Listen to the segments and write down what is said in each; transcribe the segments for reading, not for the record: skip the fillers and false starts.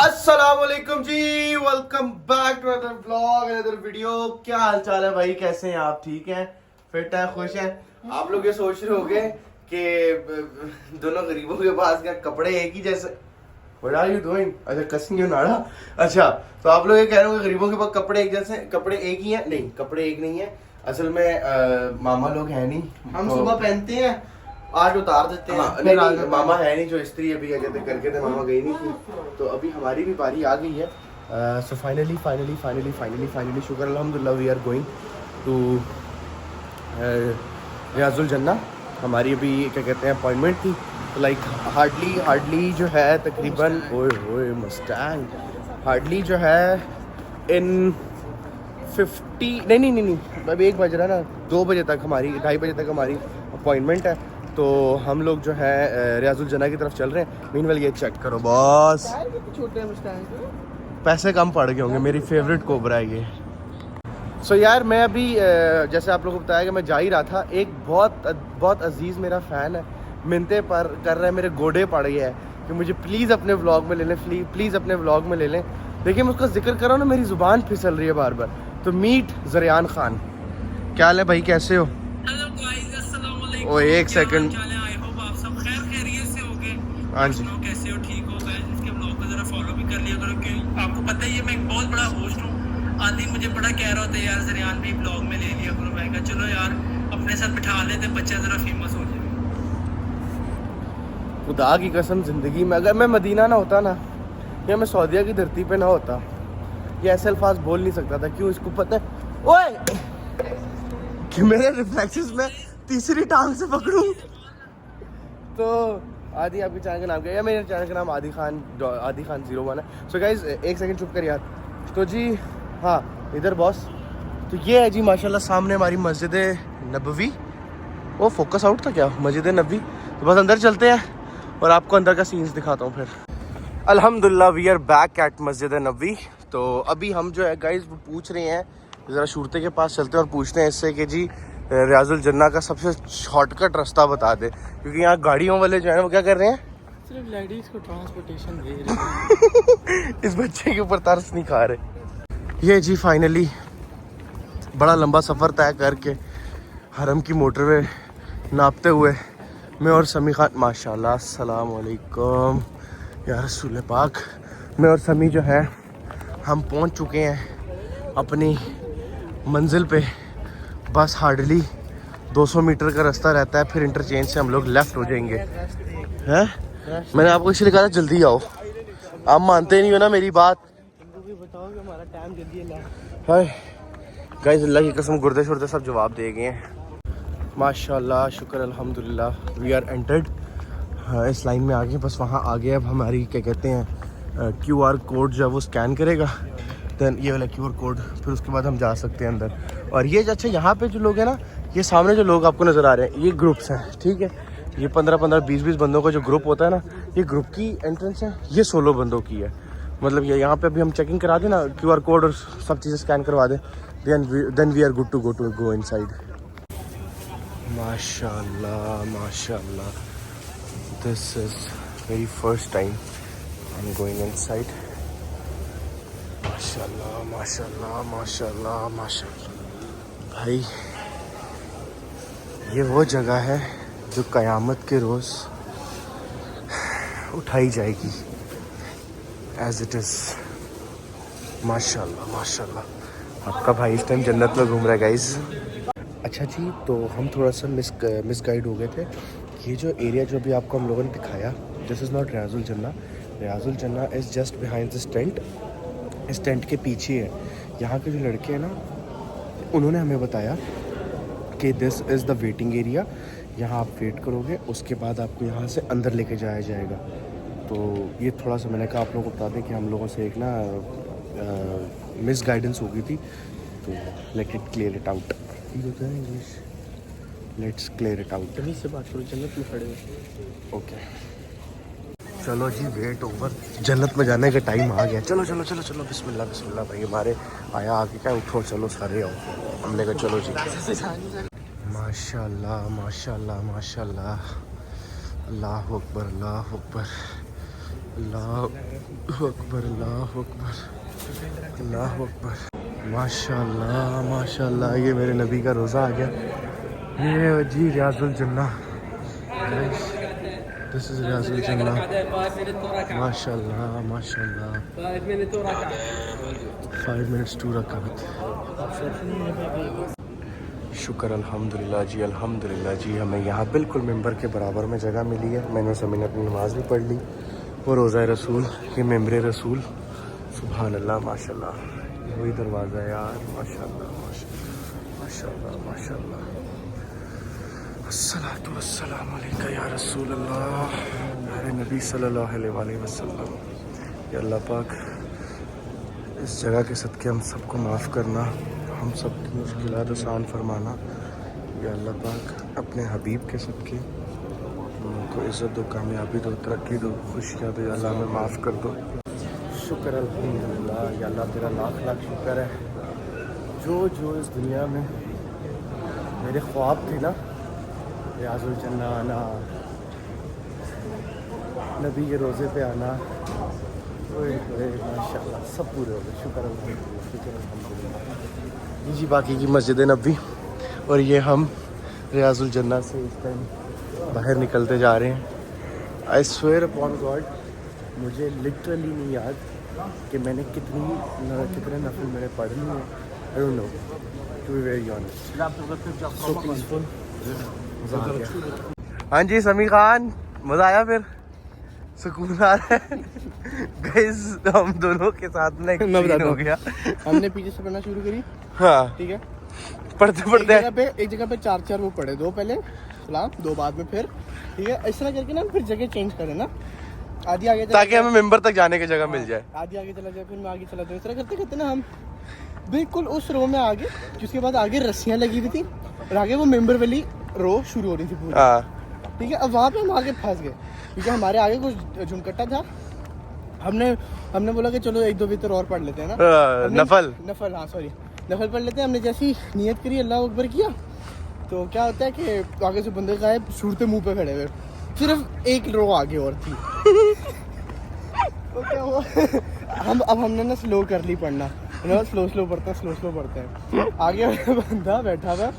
अस्सलामुअलैकुम जी, welcome back to another vlog, another video. क्या हाल चाल है भाई, कैसे हैं आप? ठीक हैं, फिट हैं, खुश हैं? आप लोग ये सोच रहे होंगे कि दोनों गरीबों के पास क्या कपड़े एक ही जैसे। What are you doing? अच्छा, कसिंग यू नाड़ा। अच्छा, तो आप लोग ये कह रहे होंगे गरीबों के पास कपड़े एक जैसे, कपड़े एक ही हैं। नहीं, कपड़े एक नहीं है। असल में मामा लोग हैं नहीं, हम तो सुबह पहनते हैं, आज उतार देते हैं। नहीं, रात में मामा है नहीं, जो इस्त्री अभी क्या कहते करके थे, मामा गई नहीं थी, तो अभी हमारी भी बारी आ गई है। सो फाइनली शुक्र अल्हम्दुलिल्लाह we are going to Riyazul जन्ना। हमारी अभी क्या कहते हैं अपॉइंटमेंट थी, तो लाइक हार्डली जो है तकरीबन ओए मस्टैंग हार्डली जो है इन 50 नहीं अब 1 बज रहा है ना, 2 बजे तक हमारी 2:30 बजे तक हमारी अपॉइंटमेंट है। तो हम लोग जो है रियाजुल जन्ना की तरफ चल रहे हैं। मीनवेल ये चेक करो बॉस, छोटे मस्टैंग पैसे कम पड़ गए होंगे। मेरी फेवरेट कोबरा है ये। सो यार मैं अभी जैसे आप लोगों को बताया कि मैं जा ही रहा था, एक बहुत अजीज़ मेरा फ़ैन है, मिन्नतें पर कर रहा है, मेरे गोडे पड़ गया है कि मुझे प्लीज़ अपने व्लॉग में ले लें, प्लीज़ अपने व्लॉग में ले लें। देखिए मैं उसका जिक्र कर रहा हूँ ना, मेरी ज़ुबान फिसल रही है बार बार। तो मीट ज़रियान ख़ान, क्या हाल है भाई, कैसे हो? हेलो गाइस, अस्सलाम वालेकुम। ओ एक सेकंड, आई होप आप सब खैरियत से होगे। हाँ जी। सुनाओ कैसे हो, ठीक हो? गाइस इसके ब्लॉग को जरा फॉलो भी कर लिया करो, क्योंकि आपको पता ही है मैं एक बहुत बड़ा होस्ट हूँ। आदि मुझे बड़ा कह रहा होता है यार ज़रियान भी ब्लॉग में ले लिया करो। मैं कहा चलो यार अपने साथ बिठा लेते, बच्चा जरा फेमस हो जाए। खुदा की कसम, ज़िंदगी में अगर मैं मदीना ना होता ना, या मैं सऊदीया की धरती पे ना होता, ये ऐसे अल्फाज बोल नहीं सकता था। क्यों? इसको पता है ओए कि मेरे रिफ्लेक्सेस में तीसरी टांग से पकड़ूं। तो आदि आपके चैनल का नाम क्या है? या मेरे चैनल का नाम आदि खान 01 है। सो गाइज एक सेकंड चुप कर यार। तो जी हाँ, इधर बॉस, तो ये है जी माशाल्लाह सामने हमारी मस्जिद नबवी। वो फोकस आउट था क्या? मस्जिद नबवी। तो बस अंदर चलते हैं और आपको अंदर का सीन्स दिखाता हूँ फिर। अल्हम्दुलिल्लाह वी आर बैक एट मस्जिद नबवी। तो अभी हम जो है गाइज पूछ रहे हैं, ज़रा शूरते के पास चलते हैं और पूछते हैं इससे कि जी रियाजुल जन्ना का सबसे शॉर्टकट रास्ता बता दे, क्योंकि यहाँ गाड़ियों वाले जो है वो क्या कर रहे हैं, सिर्फ लेडीज को ट्रांसपोर्टेशन दे रहे हैं। इस बच्चे के ऊपर तरस नहीं खा रहे। ये जी फाइनली बड़ा लंबा सफ़र तय करके हरम की मोटरवे नापते हुए मैं और समी खान, माशाल्लाह अस्सलाम वालेकुम या रसूल पाक, मैं और समी जो है हम पहुंच चुके हैं अपनी मंजिल पे। बस हार्डली 200 मीटर का रास्ता रहता है, फिर इंटरचेंज से हम लोग लेफ़्ट हो जाएंगे। हैं? मैंने आपको इसलिए कहा था जल्दी आओ, आप मानते नहीं हो ना मेरी बात। भी बताओ कि हमारा टाइम जल्दी है। हाय गाइस, अल्लाह की कसम गुर्दे शुर्दे सब जवाब दे गए हैं माशाल्लाह, शुक्र अल्हम्दुलिल्लाह वी आर एंटर्ड। इस लाइन में आ गए, बस वहाँ आगे अब हमारी क्या कहते हैं QR कोड जो है वो स्कैन करेगा, दैन ये वाला QR कोड, फिर उसके बाद हम जा सकते हैं अंदर। और ये अच्छा, यहाँ पे जो लोग हैं ना, ये सामने जो लोग आपको नज़र आ रहे हैं, ये ग्रुप्स हैं, ठीक है। ये 15-15, 20-20 बंदों का जो ग्रुप होता है ना, ये ग्रुप की एंट्रेंस है, ये 16 बंदों की है। मतलब ये यहाँ पे अभी हम चेकिंग करा दें ना, QR कोड और सब चीज़ें स्कैन करवा दें, then we are good to go inside. माशाल्लाह माशाल्लाह, this is very first time I am going inside. माशाल्लाह माशाल्लाह माशाल्लाह माशाल्लाह। भाई ये वो जगह है जो क़यामत के रोज़ उठाई जाएगी एज इट इज़। माशाल्लाह माशाल्लाह, आपका भाई इस टाइम जन्नत में घूम रहा है गाइस। अच्छा जी, तो हम थोड़ा सा मिस गाइड हो गए थे। ये जो एरिया जो भी आपको हम लोगों ने दिखाया, दिस इज़ नॉट रियाजुल जन्ना। रियाजुल जन्ना is just behind this tent. इस टेंट के पीछे है। यहाँ के जो लड़के हैं ना, उन्होंने हमें बताया कि this is the waiting area, यहाँ आप वेट करोगे, उसके बाद आपको यहाँ से अंदर लेके जाया जाएगा। तो ये थोड़ा सा मैंने कहा आप लोगों को बता दें कि हम लोगों से एक ना मिस गाइडेंस हो गई थी, तो let it clear it out. ठीक होता है English, let's clear it out. कहीं से बात करो, जन्नत में खड़े हो। ओके चलो जी, वेट ओवर, जन्नत में जाने का टाइम आ गया। चलो चलो चलो चलो, बिस्मिल्लाह बिस्मिल्लाह। भाई हमारे आया आगे क्या, उठो चलो सारे आओ। हमने कहा चलो जी। माशाल्लाह माशाल्लाह माशाल्लाह, अल्लाह अकबर अल्लाह अकबर। अल्लाह अकबर, अल्लाह अकबर, अल्लाह अकबर। माशाल्लाह माशाल्लाह, ये मेरे नबी का रोज़ा आ गया। ये जी रियाजुल जन्ना, दिस इज़ रियाजुल जन्ना। माशाल्लाह माशाल्लाह, 5 minutes to रकात। शुक्र अल्हम्दुलिल्लाह जी, अल्हम्दुलिल्लाह जी। हमें यहाँ बिल्कुल मिंबर के बराबर में जगह मिली है। मैंने समीने अपनी नमाज़ भी पढ़ ली। वो रोज़ा रसूल, ये मेम्बर रसूल, सुभान अल्लाह माशाल्लाह। वही दरवाज़ा है यार, माशाल्लाह माशाल्लाह माशाल्लाह। अस्सलातु वस्सलामु अलैका या रसूल अल्लाह, मेरे नबी सल्लल्लाहु अलैहि वसल्लम। या अल्लाह पाक इस जगह के सदक़े हम सबको माफ़ करना, हम सब की मुश्किलात आसान फरमाना। या अल्लाह पाक अपने हबीब के सदक़े उनको इज़्ज़त दो, कामयाबी दो, तरक्की दो, खुशियाँ दो। या अल्लाह में माफ़ कर दो। शुक्र अल्हम्दुलिल्लाह, या अल्लाह तेरा लाख लाख शुक्र है। जो इस दुनिया में मेरे ख्वाब थे ना, रियाजुल जन्ना आना, नबी के रोज़े पे आना, माशाल्लाह सब पूरे हो गए। शुक्र अल्हम्दुलिल्लाह, शुक्र अल्हम्दुलिल्लाह। जी बाकी की मस्जिद नबी, और ये हम रियाजुल जन्ना से इस टाइम बाहर निकलते जा रहे हैं। आई स्वेयर अपॉन गॉड, मुझे लिटरली नहीं याद कि मैंने कितने नफल मैंने पढ़ लिए हैं। I don't know, to be very honest. So peaceful. हाँ जी समी खान, मज़ा आया फिर? सुकून आ रहा है? गाइस हम दोनों के साथ में एक सीन हो गया। हमने पीछे से पढ़ना शुरू करी, हाँ ठीक है। पढ़ते एक जगह पे 4 वो पढ़े, 2 पहले सलाम, 2 बाद में फिर, ठीक है। इस तरह करके ना फिर जगह चेंज करें ना, आधी आगे ताकि हमें मेंबर तक जाने की जगह मिल जाए। आधी आगे चला जाए, फिर मैं आगे चला जाऊँ। इस तरह करते करते ना हम बिल्कुल उस रो में आगे, जिसके बाद आगे रस्सियाँ लगी हुई थी और आगे वो मेंबर वाली रो शुरू हो रही थी पूरी, ठीक है। अब वहाँ पे हम आगे फंस गए क्योंकि हमारे आगे कुछ झुमकट्टा था। हमने बोला कि चलो 1-2 वितर और पढ़ लेते हैं ना, नफल, हाँ सॉरी, नफल पढ़ लेते हैं। हमने जैसी नियत करी, अल्लाह अकबर किया, तो क्या होता है कि आगे से बंदे का सूरते मुंह पे खड़े हुए, सिर्फ एक रो आगे और थी। तो क्या हुआ, हमने ना स्लो कर ली पढ़ना, स्लो पढ़ते हैं। आगे बंदा बैठा था,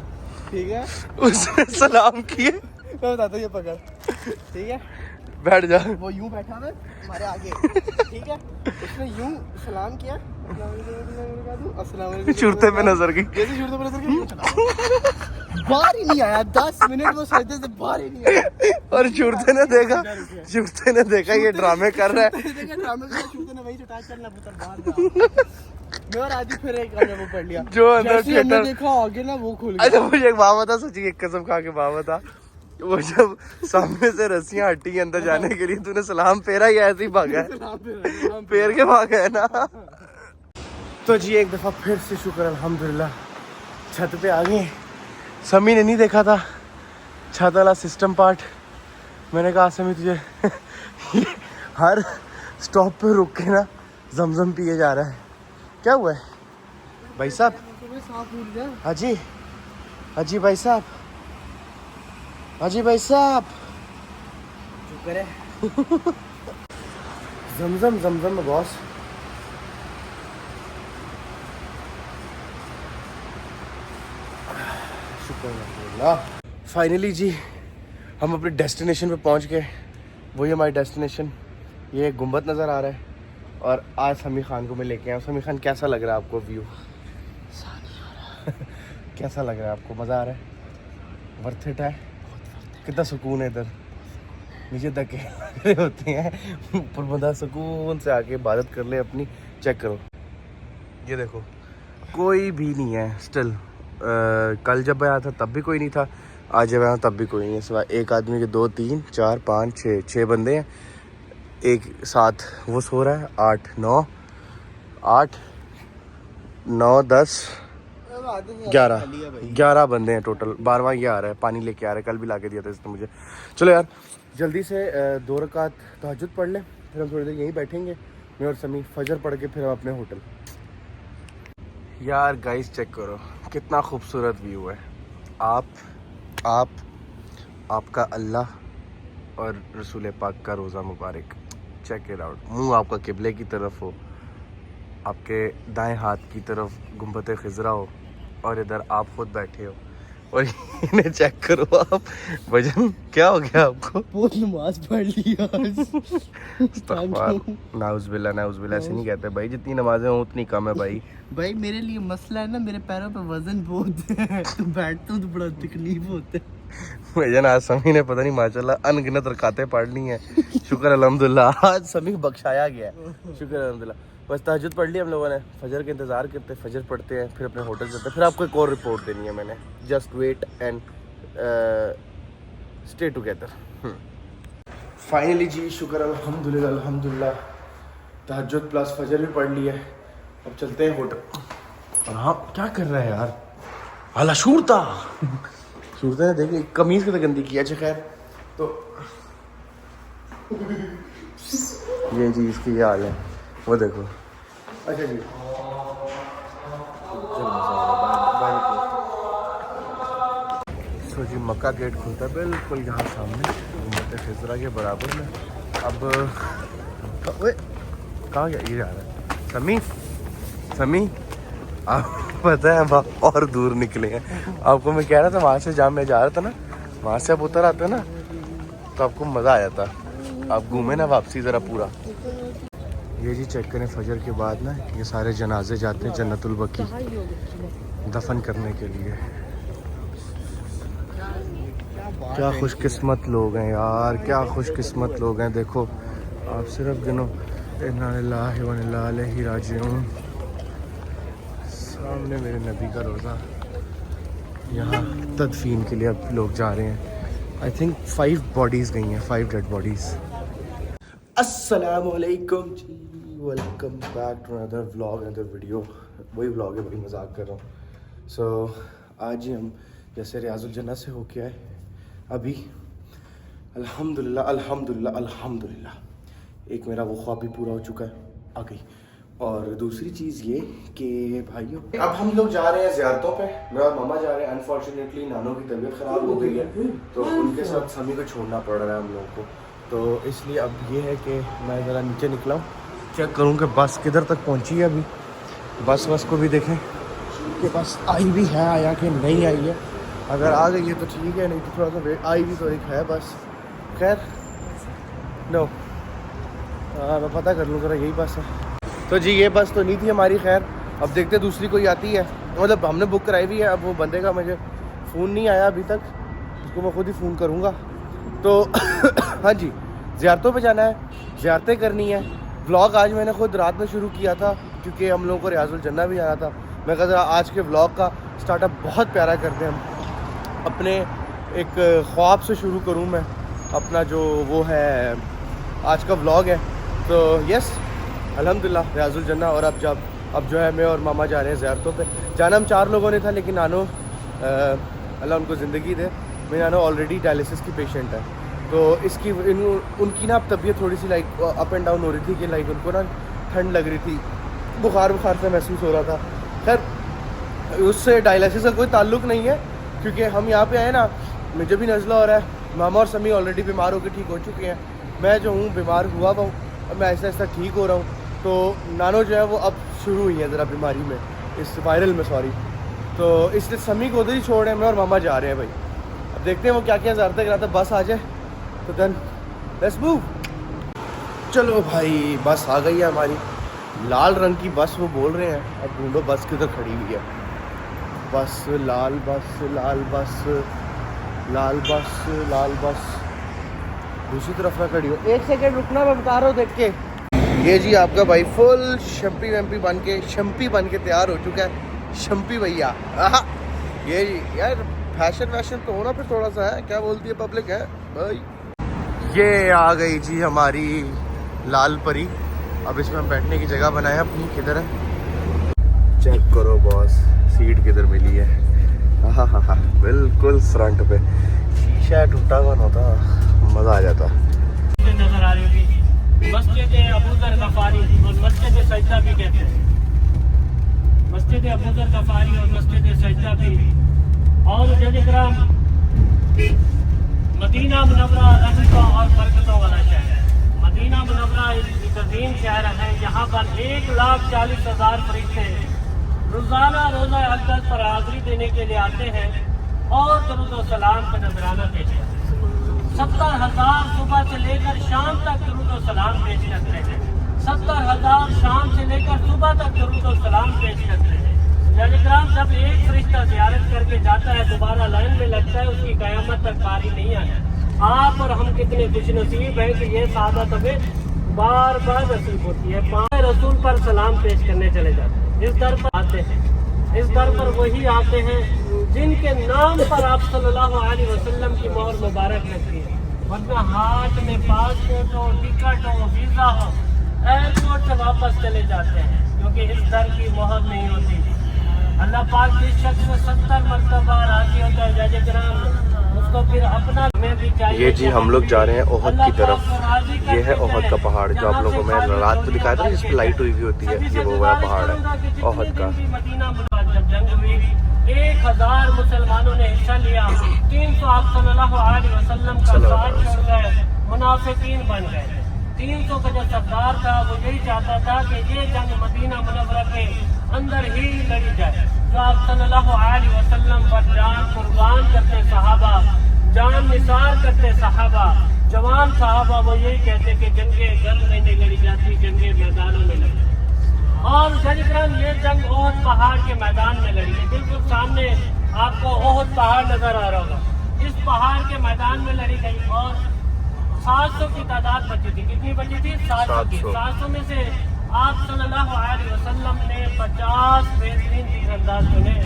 ठीक है, उसने सलाम किए, मैं बताता हूँ, ये पकड़, ठीक है, बैठ जा। वो यूं बैठा था हमारे आगे, ठीक है। उसने यूं सलाम किया, चूरते पे नजर गई, जैसे चूरते पे नजर गई, बाहर ही नहीं आया। 10 मिनट वो सजदे से बाहर ही नहीं आया। और चूरते ने देखा ये ड्रामे कर रहा है। चूरते ने वही चटा चलना पुत्र बाहर जा। मैं और आदि फिर एक वो पढ़ लिया, जो अंदर हमने देखा आगे ना वो खुल गया। अच्छा मुझे एक बात बता, सच्ची एक कसम खा के बात बता, वो जब सामने से रस्सियां हटी अंदर जाने के लिए, तूने सलाम फेरा या ऐसे ही भागा है? फेर के भागा है ना। तो जी एक दफ़ा फिर से शुक्र अल्हम्दुलिल्लाह, छत पे आ गए। समी ने नहीं देखा था छत वाला सिस्टम पार्ट। मैंने कहा समी तुझे हर स्टॉप पे रुक के ना जमजम पिए जा रहा है, क्या हुआ है भाई साहब? हाजी हाजी भाई साहब, हाजी भाई साहब, शुक्र है। जमजम बॉस। शुक्र फाइनली जी हम अपने डेस्टिनेशन पे पहुंच गए। वही हमारी डेस्टिनेशन, ये गुंबद नज़र आ रहा है। और आज समी खान को मैं लेके आया हूँ। समी खान कैसा लग रहा है आपको व्यू? कैसा लग रहा है आपको? मज़ा आ रहा है? वर्थ इट है? कितना सुकून है इधर, नीचे धक्के होते हैं, ऊपर बंदा सुकून से आके इबादत कर ले अपनी। चेक करो, ये देखो कोई भी नहीं है स्टिल। कल जब आया था तब भी कोई नहीं था, आज जब आया तब भी कोई नहीं है, सिवाय एक आदमी के 2 3 4 5 6 बंदे हैं। एक साथ वो सो रहा है। 8 9 10 11 बंदे हैं टोटल। 12वां ये आ रहा है, पानी लेके आ रहा है, कल भी ला के दिया था इसने मुझे। चलो यार जल्दी से 2 रकात तहज्जुद पढ़ लें, फिर हम थोड़ी देर यहीं बैठेंगे मैं और समी, फजर पढ़ के फिर हम अपने होटल। यार गाइस चेक करो कितना खूबसूरत व्यू है। आपका अल्लाह और रसूल पाक का रोज़ा मुबारक। Check it out. मुंह आपका किबले की तरफ हो, आपके दाएं हाथ की तरफ गुंबद खिजरा हो और इधर आप खुद बैठे हो और इन्हें चेक करो आप। वजन क्या हो गया आपको? बहुत नमाज पढ़ ली आज। नाउज़ बिल्ला ऐसे नहीं कहते भाई, जितनी नमाजें हो उतनी कम है भाई। भाई मेरे लिए मसला है ना, मेरे पैरों पे वजन बहुत है, तो बैठता हूँ तो बड़ा तकलीफ होता है। भैया आज समी ने पता नहीं माशाल्लाह अनगिनत रकातें पढ़ ली हैं। शुक्र अल्हम्दुलिल्लाह, आज समी बख्शाया गया है, शुक्र अल्हम्दुलिल्लाह। बस तहज्जुद पढ़ ली हम लोगों ने, फजर के इंतज़ार करते, फजर पढ़ते हैं, फिर अपने होटल जाते हैं। फिर आपको एक और रिपोर्ट देनी है मैंने, just wait and stay together. Finally जी शुक्र अल्हम्दुलिल्लाह अल्हम्दुलिल्लाह, तहज्जुद प्लस फजर भी पढ़ ली है। अब चलते हैं होटल। और हाँ, क्या कर रहा है यार? आला शूरता शूरता ने देखिए कमीज कितनी गंदी की है। अच्छा खैर, तो ये जी इसकी ये हाल है, वो देखो। अच्छा जी, सो जी मक्का गेट खुलता है बिल्कुल यहाँ सामने, गुंबद खिजरा के बराबर में। अब ओए कहाँ गया ये? जा रहा है समी। समी आप पता है हम और दूर निकले हैं। आपको मैं कह रहा था वहाँ से, जहाँ मैं जा रहा था ना, वहाँ से आप उतर आते ना तो आपको मज़ा आ जाता। आप घूमे ना वापसी ज़रा पूरा। ये जी चेक करें, फजर के बाद ना ये सारे जनाजे जाते हैं जन्नतुल बकी दफन करने के लिए। क्या खुशकिस्मत लोग हैं यार, क्या खुशकिस्मत लोग हैं। देखो आप सिर्फ गिनो, इन्ना लिल्लाहि व इन्ना इलैहि राजिऊन। सामने मेरे नबी का रोज़ा, यहाँ तदफीन के लिए अब लोग जा रहे हैं। आई थिंक 5 बॉडीज़ गई हैं, 5 डेड बॉडीज़। अस्सलाम वालेकुम जी, welcome back to another vlog, another video. वही व्लॉग है, बड़ी मजाक कर रहा हूँ। सो आज ही हम जैसे रियाजुल जन्नत से होके आए अभी, अल्हम्दुलिल्लाह अल्हम्दुलिल्लाह अल्हम्दुलिल्लाह एक मेरा वो ख्वाब भी पूरा हो चुका है, आ गई। और दूसरी चीज़ ये कि भाइयों अब हम लोग जा रहे हैं ज़ियारतों पे। मैं और मामा जा रहे हैं। अनफॉर्चुनेटली नानों की तबीयत ख़राब हो गई है, तो उनके साथ समी को छोड़ना पड़ रहा है हम लोगों को। तो इसलिए अब ये है कि मैं ज़रा नीचे निकला हूँ, चेक करूँ कि बस किधर तक पहुँची है। अभी बस को भी देखें कि बस आई भी है या कि नहीं आई है। अगर आ गई है तो ठीक है, नहीं तो थोड़ा सा वेट। आई भी तो एक है बस, खैर नो, मैं पता कर लूँ ज़रा, यही बस है। तो जी ये बस तो नहीं थी हमारी, खैर अब देखते दूसरी कोई आती है। मतलब हमने बुक कराई भी है, अब वो बंदे का मुझे फ़ोन नहीं आया अभी तक, उसको मैं खुद ही फ़ोन करूँगा। तो हाँ जी, ज़ियारतों पे जाना है, ज़ियारतें करनी है। व्लॉग आज मैंने खुद रात में शुरू किया था क्योंकि हम लोगों को रियाजुल जन्नत भी जाना था। मैं कहा आज के व्लॉग का स्टार्टअप बहुत प्यारा करते हैं हम, अपने एक ख्वाब से शुरू करूँ मैं अपना जो वो है आज का व्लॉग है। तो यस अल्हम्दुलिल्लाह रियाजुल जन्नत। और अब जो है मैं और मामा जा रहे हैं ज़ियारतों पे। जाना हम 4 लोगों ने था, लेकिन नानो अल्लाह उनको ज़िंदगी दे, मेरी नानो ऑलरेडी डायलिसिस की पेशेंट है। तो इसकी उनकी ना तबीयत थोड़ी सी लाइक अप एंड डाउन हो रही थी कि लाइक उनको ना ठंड लग रही थी, बुखार से महसूस हो रहा था। खैर उससे डायलिसिस का कोई ताल्लुक़ नहीं है, क्योंकि हम यहाँ पे आए ना, मुझे भी नज़ला हो रहा है, मामा और समी ऑलरेडी बीमार होकर ठीक हो चुके हैं। मैं जो हूँ बीमार हुआ हूँ, अब मैं ऐसा ऐसा ठीक हो रहा हूँ। तो नानो जो है वो अब शुरू हुई है ज़रा बीमारी में, इस वायरल में सॉरी। तो इसलिए समी को उधर ही छोड़ रहे हैं, मैं और मामा जा रहे हैं भाई। अब देखते हैं वो क्या क्या ज़्यादा कराता, बस आ जाए तो देन लेट्स मूव। चलो भाई बस आ गई है हमारी, लाल रंग की बस वो बोल रहे हैं। अब ढूंढो बस किधर खड़ी हुई है। बस लाल बस लाल बस लाल बस लाल बस दूसरी तरफ ना खड़ी हो। 1 सेकंड रुकना, मैं बता रहा हूँ देख के। ये जी आपका भाई फुल शम्पी वम्पी बन के तैयार हो चुका है, शम्पी भैया। ये जी यार फैशन तो होना फिर थोड़ा सा है, क्या बोलती है पब्लिक है भाई। ये आ गई जी हमारी लाल परी। अब इसमें हम बैठने की जगह बनाए अपनी, किधर है चेक करो बॉस, सीट किधर मिली है। हाँ बिल्कुल फ्रंट पे, शीशा टूटा हुआ होता, मज़ा आ जाता। नजर आ रही होगी मस्जिद अबू ज़र गफ़ारी और मस्जिद सजदा भी कहते हैं। मस्जिद अबू ज़र गफ़ारी और मस्जिद सजदा भी। और जनाब मदीना मुनव्वरा रहमतों और बरकतों वाला शहर है। मदीना मुनव्वरा एक अजीम शहर है। यहाँ पर 1,40,000 फरिश्ते रोजाना रोजा अक़दस पर हाजिरी देने के लिए आते हैं और दुरूद व सलाम का नजराना पेश करते हैं। 70,000 सुबह से लेकर शाम तक दुरूद व सलाम पेश करते हैं। 70,000 शाम से लेकर सुबह तक दुरूद व सलाम पेश करते हैं। इकराम जब एक फरिश्ता ज़ियारत करके जाता है दोबारा लाइन में लगता है, उसकी क़यामत तक बारी नहीं आती। आप और हम कितने खुशनसीब हैं कि ये सादत हमें बार बार नसीब होती है। पाँच रसूल पर सलाम पेश करने चले जाते हैं। इस दर पर आते हैं, इस दर पर वही आते हैं जिनके नाम पर आप सल्लल्लाहु अलैहि वसल्लम की मोहर मुबारक लगती है। वरना हाथ में पासपोर्ट हो, टिकट हो, वीज़ा हो, एयरपोर्ट से वापस चले जाते हैं क्योंकि इस दर की मोहर नहीं होती। अल्लाह पाक जिस शख्स से 70 मरतबा राजी होता है जज कराम, उसको फिर अपना में भी चाहिए। ये जी हम लोग जा रहे हैं ओहद की तरफ। ये है ओहद का पहाड़ जो आप लोगों को मैं रात में दिखाया था, जिस पर लाइट हुई हुई होती है। ये वो वाला पहाड़ है ओहद का। मदीना जब जंग हुई 1,000 मुसलमानों ने हिस्सा लिया। 300 आप सल्लल्लाहु अलैहि वसल्लम का साथ छोड़ गए, मुनाफिकीन बन गए। 300 का जो सरदार था वो यही चाहता था कि ये जंग मदीना मुनव्वरा के अंदर ही लड़ी जाए। जो आप सल्लल्लाहु अलैहि वसल्लम पर जान कुर्बान करते सहाबा, जान निसार करते सहाबा, जवान सहाबा, वो यही कहते कि जंगे घर में नहीं लड़ी जाती, जंगे मैदानों में लड़ी। और जजकराम ये जंग ओहद पहाड़ के मैदान में लड़ी है। बिल्कुल सामने आपको ओहद पहाड़ नजर आ रहा होगा। इस पहाड़ के मैदान में लड़ी गई और 700 की तादाद बची थी। कितनी बची थी? 700 की। 700 में से आप सल्लल्लाहु अलैहि वसल्लम ने 50 बेहतरीन तीरंदाज चुने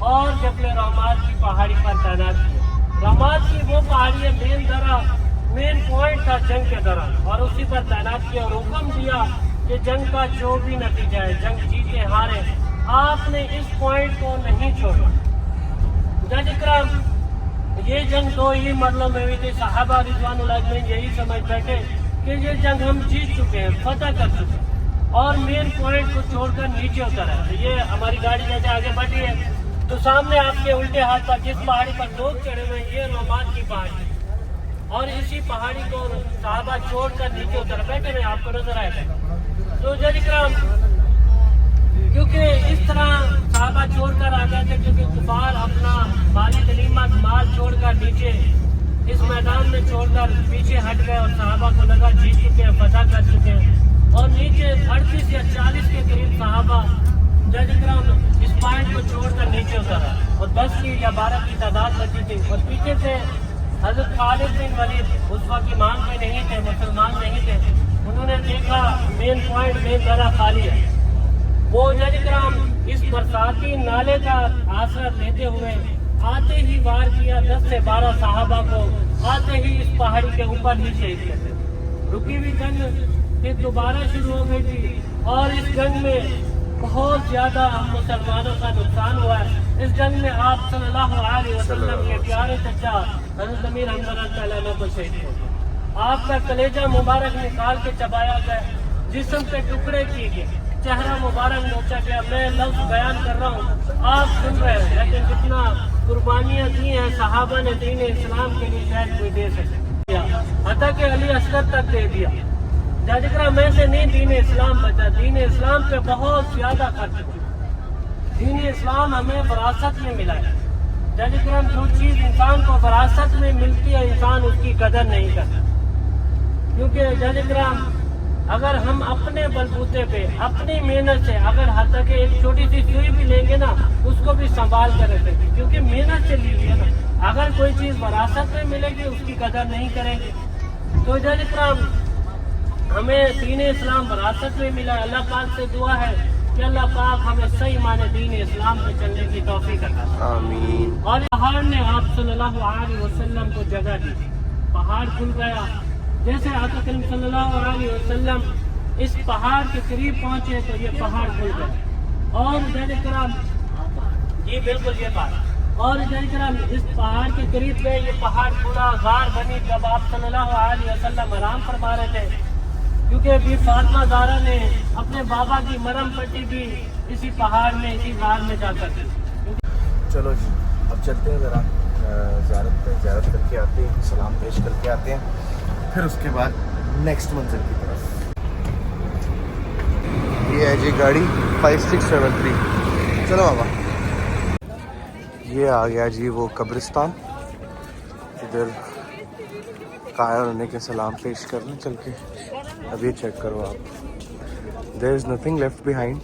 और जबल रहमात की पहाड़ी पर तैनात किए। रहमात की वो पहाड़ी है, मेन पॉइंट था जंग के दौरान, और उसी पर तैनात किया और हुक्म दिया कि जंग का जो भी नतीजा है, जंग जीते हारे, आपने इस पॉइंट को नहीं छोड़ा। जज इकराम, ये जंग 2 ही मरलों में हुई थी। सहाबा रिज़वानुल्लाह में यही समझ बैठे कि ये जंग हम जीत चुके हैं, फतह कर चुके हैं और मेन पॉइंट को छोड़कर नीचे उतर है। तो ये हमारी गाड़ी जैसे आगे बढ़ी है तो सामने आपके उल्टे हाथ पर जिस पहाड़ी पर लोग चढ़े हुए हैं, ये रहमात की पहाड़ी, और इसी पहाड़ी को सहाबा छोड़कर नीचे उतर बैठे हुए आपको नजर आएगा। तो जज इकराम, क्योंकि इस तरह सहाबा छोड़कर आ गए थे क्योंकि कुफार अपना माली गनीमत माल छोड़कर नीचे इस मैदान में छोड़कर पीछे हट गए और सहाबा को लगा जीत चुके हैं, फतह कर चुके हैं। और नीचे 38 या 40 के करीब सहाबा जज इकराम इस पॉइंट को छोड़कर नीचे उतरा और 10 की या 12 की तादाद बची थी। और पीछे से हजरत खालिद बिन वलीद उस वक्त ईमान पे नहीं थे, मुसलमान नहीं थे। उन्होंने देखा मेन पॉइंट मेन जरा खाली है। वो जज इकराम इस बरसाती नाले का आसरा लेते हुए आते ही वार किया। 10 से 12 सहाबा को आते ही इस पहाड़ी के ऊपर ही शहीद करते। रुकी हुई जंग फिर दोबारा शुरू हो गई थी और इस जंग में बहुत ज्यादा हम मुसलमानों का नुकसान हुआ है। इस जंग में आप सल्लल्लाहु अलैहि वसल्लम के प्यारे चचा हज़रत अमीर हमज़ा को शहीद हो। आपका कलेजा मुबारक निकाल के चबाया गया, जिस्म पे टुकड़े किए गए, चेहरा मुबारक नोचा गया। मैं लफ्ज बयान कर रहा हूँ, आप सुन रहे हैं, लेकिन जितना कुर्बानियाँ दी हैं सहाबा ने दीन इस्लाम के लिए शायद कोई दे सके, हत्ता के अली अस्कर तक दे दिया। जाजिकरा में से नहीं दीन इस्लाम बचा, दीन इस्लाम पे बहुत ज्यादा खर्च हुआ। दीन इस्लाम हमें विरासत में मिला है। जाजिकरा जो चीज इंसान को विरासत में मिलती है इंसान उसकी कदर नहीं करता, क्योंकि जाजिकरा अगर हम अपने बलबूते पे अपनी मेहनत से अगर हत्ता के एक छोटी सी सुई भी लेंगे ना उसको भी संभाल कर रखेंगे, क्योंकि मेहनत से लीजिए ना। अगर कोई चीज विरासत में मिलेगी उसकी कदर नहीं करेंगे। तो जाजिकरा हमें दीन इस्लाम विरासत में मिला। अल्लाह पाक से दुआ है कि अल्लाह पाक हमें सही माने दीन इस्लाम पे चलने की तौफीक अता फरमाए। आमीन। और पहाड़ ने आप सल्लल्लाहु अलैहि वसल्लम को जगह दी, पहाड़ खुल गया। जैसे आका करीम सल्लल्लाहु अलैहि वसल्लम इस पहाड़ के करीब पहुंचे तो ये पहाड़ खुल गया। और जनाब ये बिल्कुल ये बात, और जनाब इस पहाड़ के करीब गए, ये पहाड़ पूरा गार बनी जब आप सल्लल्लाहु अलैहि वसल्लम आराम फरमा रहे थे, क्योंकि अभी फातिमा ज़हरा ने अपने बाबा की मरहम पट्टी भी इसी पहाड़ में इसी गार में जाकर की। चलो जी अब चलते हैं ज़रा ज़ियारत करके आते हैं, सलाम पेश करके आते हैं, फिर उसके बाद नेक्स्ट मंजिल की तरफ। ये है जी गाड़ी 5673। चलो बाबा। ये आ गया जी वो कब्रिस्तान। इधर कहा है उन्होंने के सलाम पेश करना चल के। अब ये चेक करो आप, there is nothing left behind.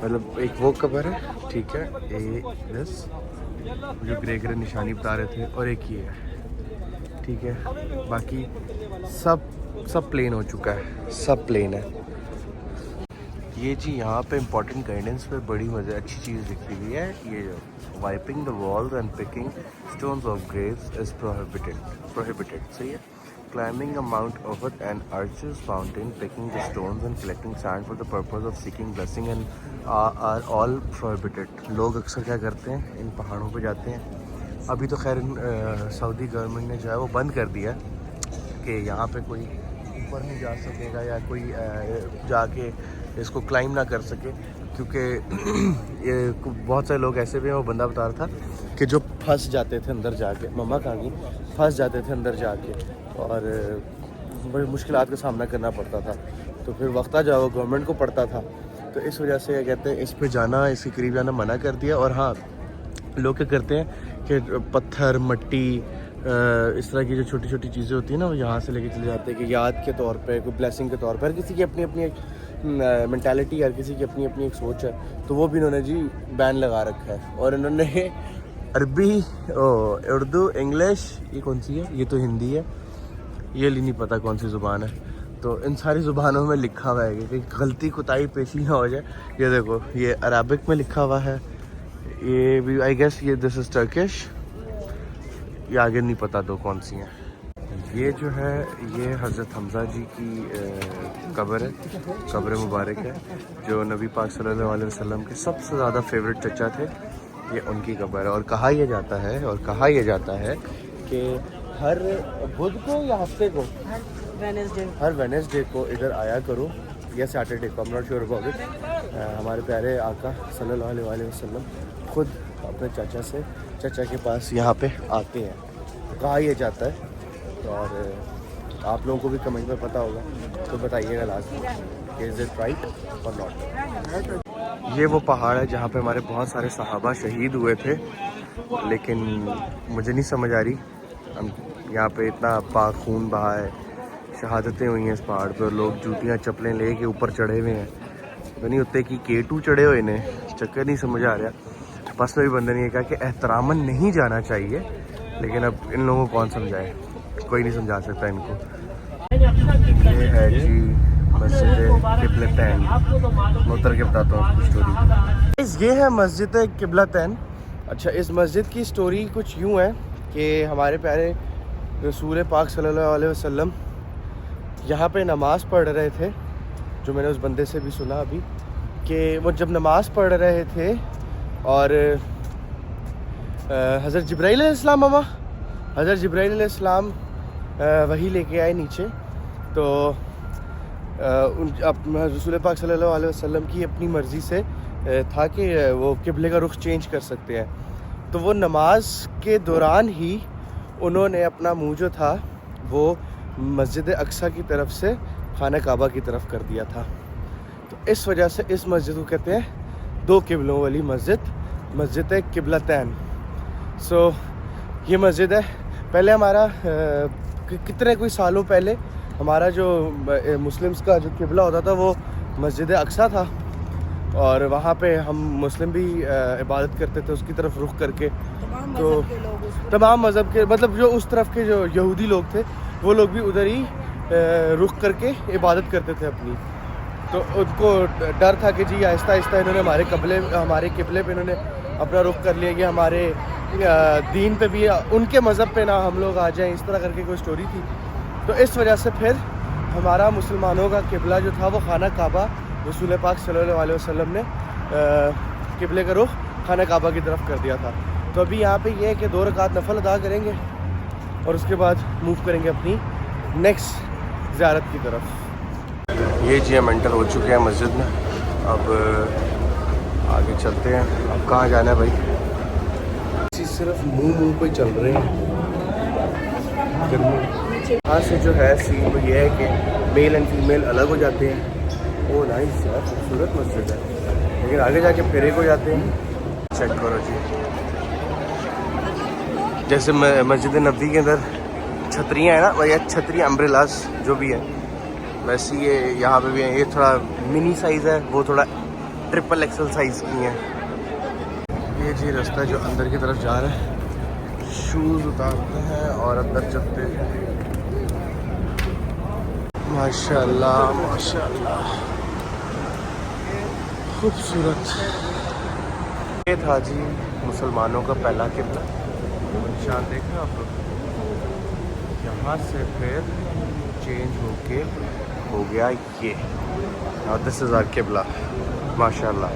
मतलब एक वो कब्र है, ठीक है, दिस जो ग्रे ग्रे निशानी बता रहे थे, और एक ये है, ठीक है। बाकी सब प्लेन हो चुका है, सब प्लेन है। ये जी यहाँ पे इम्पोर्टेंट गाइडेंस पे बड़ी मज़े अच्छी चीज़ लिखी हुई है। ये जो wiping the walls and picking stones off graves is prohibited. सही है। Climbing a mount over and arches fountain, picking the stones and collecting sand for the purpose of seeking blessing and are all prohibited. लोग अक्सर क्या करते हैं, इन पहाड़ों पे जाते हैं। अभी तो खैर सऊदी गवर्नमेंट ने जो है वो बंद कर दिया कि यहाँ पे कोई ऊपर नहीं जा सकेगा या कोई जाके इसको क्लाइम ना कर सके, क्योंकि ये बहुत सारे लोग ऐसे भी हैं। वो बंदा बता रहा था कि जो फंस जाते थे अंदर जाके, मम्मा कहाँ गई, फंस जाते थे अंदर जाके और बड़ी मुश्किलात का सामना करना पड़ता था। तो फिर वक्ता जो है वो गवर्नमेंट को पड़ता था। तो इस वजह से क्या कहते हैं, इस पे जाना, इसके करीब जाना मना कर दिया। और हाँ, लोग क्या करते हैं कि पत्थर, मिट्टी, इस तरह की जो छोटी छोटी चीज़ें होती हैं ना, वो यहाँ से लेके चले जाते हैं कि याद के तौर पे, कोई ब्लेसिंग के तौर पर। हर किसी की अपनी अपनी एक मेंटालिटी, हर किसी की अपनी अपनी एक सोच है। तो वो भी इन्होंने जी बैन लगा रखा है। और इन्होंने अरबी, उर्दू, इंग्लिश, ये कौन सी है, ये तो हिंदी है, ये नहीं पता कौन सी ज़ुबान है। तो इन सारी ज़ुबानों में लिखा हुआ है कि गलती कोताही पेशी ना हो जाए। ये देखो, ये अरबिक में लिखा हुआ है, ये भी आई गेस ये दिस इज़ टर्किश, ये आगे नहीं पता दो कौन सी हैं। ये जो है ये हज़रत हमज़ा जी की कब्र है, कब्र मुबारक है, जो नबी पाक सल्लल्लाहु अलैहि वसल्लम के सबसे ज़्यादा फेवरेट चचा थे। ये उनकी कब्र है। और कहा यह जाता है कि हर बुध को या हफ्ते को, हर वेडनेसडे को इधर आया करो, या सैटरडे को, I am not sure about it. हमारे प्यारे आका सल्लल्लाहु अलैहि वसल्लम खुद अपने चचा के पास यहाँ पे आते हैं, कहा यह जाता है। और आप लोगों को भी कमेंट में पता होगा, तो बताइएगा लाजमी कि इज़ इट राइट और नॉट। ये वो पहाड़ है जहाँ पे हमारे बहुत सारे सहाबा शहीद हुए थे, लेकिन मुझे नहीं समझ आ रही, यहाँ पे इतना पाक खून बहा है, शहादतें हुई हैं इस पहाड़ पर, लोग जूतियाँ चप्पलें ले के ऊपर चढ़े हुए हैं। तो नहीं होते कि K2 चढ़े हुए ने, चक्कर नहीं समझ आ रहा। बस में भी बंदे ने कहा कि एहतरामन नहीं जाना चाहिए, लेकिन अब इन लोगों को कौन समझाए, कोई नहीं समझा सकता इनको। ये है जी मस्जिद किबलतैन। मैं उतर के बताता हूँ आपको स्टोरी। ये है मस्जिद किबलतैन। अच्छा, इस मस्जिद की स्टोरी कुछ यूँ है कि हमारे प्यारे रसूल पाक सल्लल्लाहु अलैहि वसल्लम यहाँ पे नमाज़ पढ़ रहे थे। जो मैंने उस बंदे से भी सुना अभी, कि वो जब नमाज़ पढ़ रहे थे और हज़रत जिब्राईल अलैहिस्सलाम वही लेके आए नीचे। तो रसूल पाक सल्लल्लाहु अलैहि वसल्लम की अपनी मर्ज़ी से था कि वो किबले का रुख चेंज कर सकते हैं। तो वो नमाज के दौरान ही उन्होंने अपना मुँह जो था वो मस्जिद अक्सा की तरफ से खाना काबा की तरफ कर दिया था। तो इस वजह से इस मस्जिद को कहते हैं दो किबलों वाली मस्जिद, मस्जिद किबलतैन। सो ये मस्जिद है। पहले हमारा कितने कोई सालों पहले हमारा जो मुस्लिम्स का जो किबला होता था वो मस्जिद अक्सा था, और वहाँ पे हम मुस्लिम भी इबादत करते थे उसकी तरफ रुख करके। तो तमाम मज़हब के, मतलब जो उस तरफ के जो यहूदी लोग थे वो लोग भी उधर ही रुख करके इबादत करते थे अपनी। तो उनको डर था कि जी आहिस्ता आहिस्ता इन्होंने हमारे किबले पे इन्होंने अपना रुख कर लिया कि हमारे दीन पे भी, उनके मज़हब पे ना हम लोग आ जाएं, इस तरह करके कोई स्टोरी थी। तो इस वजह से फिर हमारा मुसलमानों का किबला जो था वो खाना काबा, रसूल पाक सल्लल्लाहु अलैहि वसल्लम ने किबले का रुख खाना काबा की तरफ कर दिया था। तो अभी यहाँ पे ये है कि 2 रकात नफल अदा करेंगे और उसके बाद मूव करेंगे अपनी नेक्स्ट ज़ियारत की तरफ। ये जी हम एंटर हो चुके हैं मस्जिद में, अब आगे चलते हैं। अब कहाँ जाना है भाई? सिर्फ मुंह पे चल रहे हैं, गर्मी यहाँ से जो है सीन वो ये है कि मेल एंड फीमेल अलग हो जाते हैं। ओ नाइस यार, खूबसूरत मस्जिद है, लेकिन आगे जाके फिर एक हो जाते हैं। चेक करो जी, जैसे मस्जिद नबी के अंदर छतरियाँ हैं ना, वही छतरी अम्ब्रेलास जो भी है, वैसे ये यहाँ पे भी है। ये थोड़ा मिनी साइज़ है, वो थोड़ा ट्रिपल एक्सल साइज़ की है। ये जी रास्ता जो अंदर की तरफ जा रहा है, शूज़ उतारते हैं और अंदर चलते हैं। माशाल्लाह माशाल्लाह, खूबसूरत। ये था जी मुसलमानों का पहला किबला, निशान देखा आप लोग। यहाँ से फिर चेंज होके हो गया ये, और दिस इज़ आवर किबला माशाल्लाह।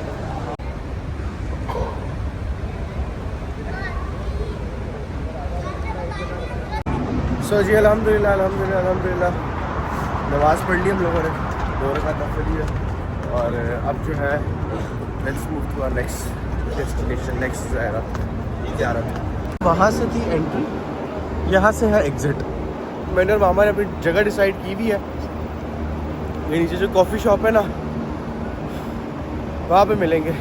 सो जी अल्हम्दुलिल्लाह अल्हम्दुलिल्लाह अल्हम्दुलिल्लाह, नमाज़ पढ़ ली हम लोगों ने, 2 रकात नफल है। और अब जो है let's move to our next destination, next ज़ियारत। वहाँ से थी एंट्री, यहाँ से है एग्ज़िट। मैंने और मामा ने अपनी जगह डिसाइड की भी है। ये नीचे जो कॉफ़ी शॉप है ना, वहाँ पे मिलेंगे।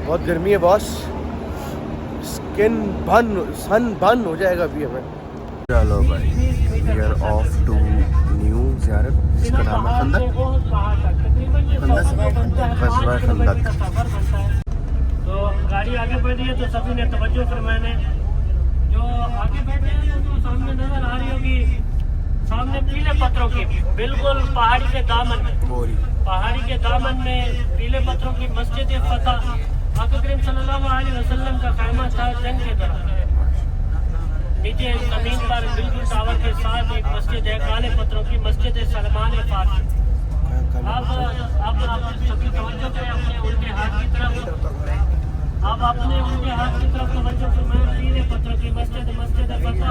बहुत गर्मी है बॉस, सन बर्न हो जाएगा अभी हमें। चलो भाई, we are off to new ज़ियारत, जिसका नाम है खंदक। तो गाड़ी आगे बढ़ रही है तो सभी ने तवज्जो फरमाने। जो आगे बैठे हैं तो सामने नजर आ रही होगी, सामने पीले पत्थरों की, बिल्कुल पहाड़ी के दामन में, पहाड़ी के दामन में पीले पत्थरों की मस्जिद फतह। आका करीम सल्लल्लाहु अलैहि वसल्लम का क़यामा था जंग के दौरान। नीचे जमीन पर बिल्कुल टावर के साथ एक मस्जिद है, काले पत्थरों की मस्जिद सलमान फारसी। अब सभी तवज्जो करें अपने उल्टे हाथ की तरफ। अब अपने उल्टे हाथ की तरफ तवज्जो फरमाएं। पीले पत्थरों की मस्जिद फतह,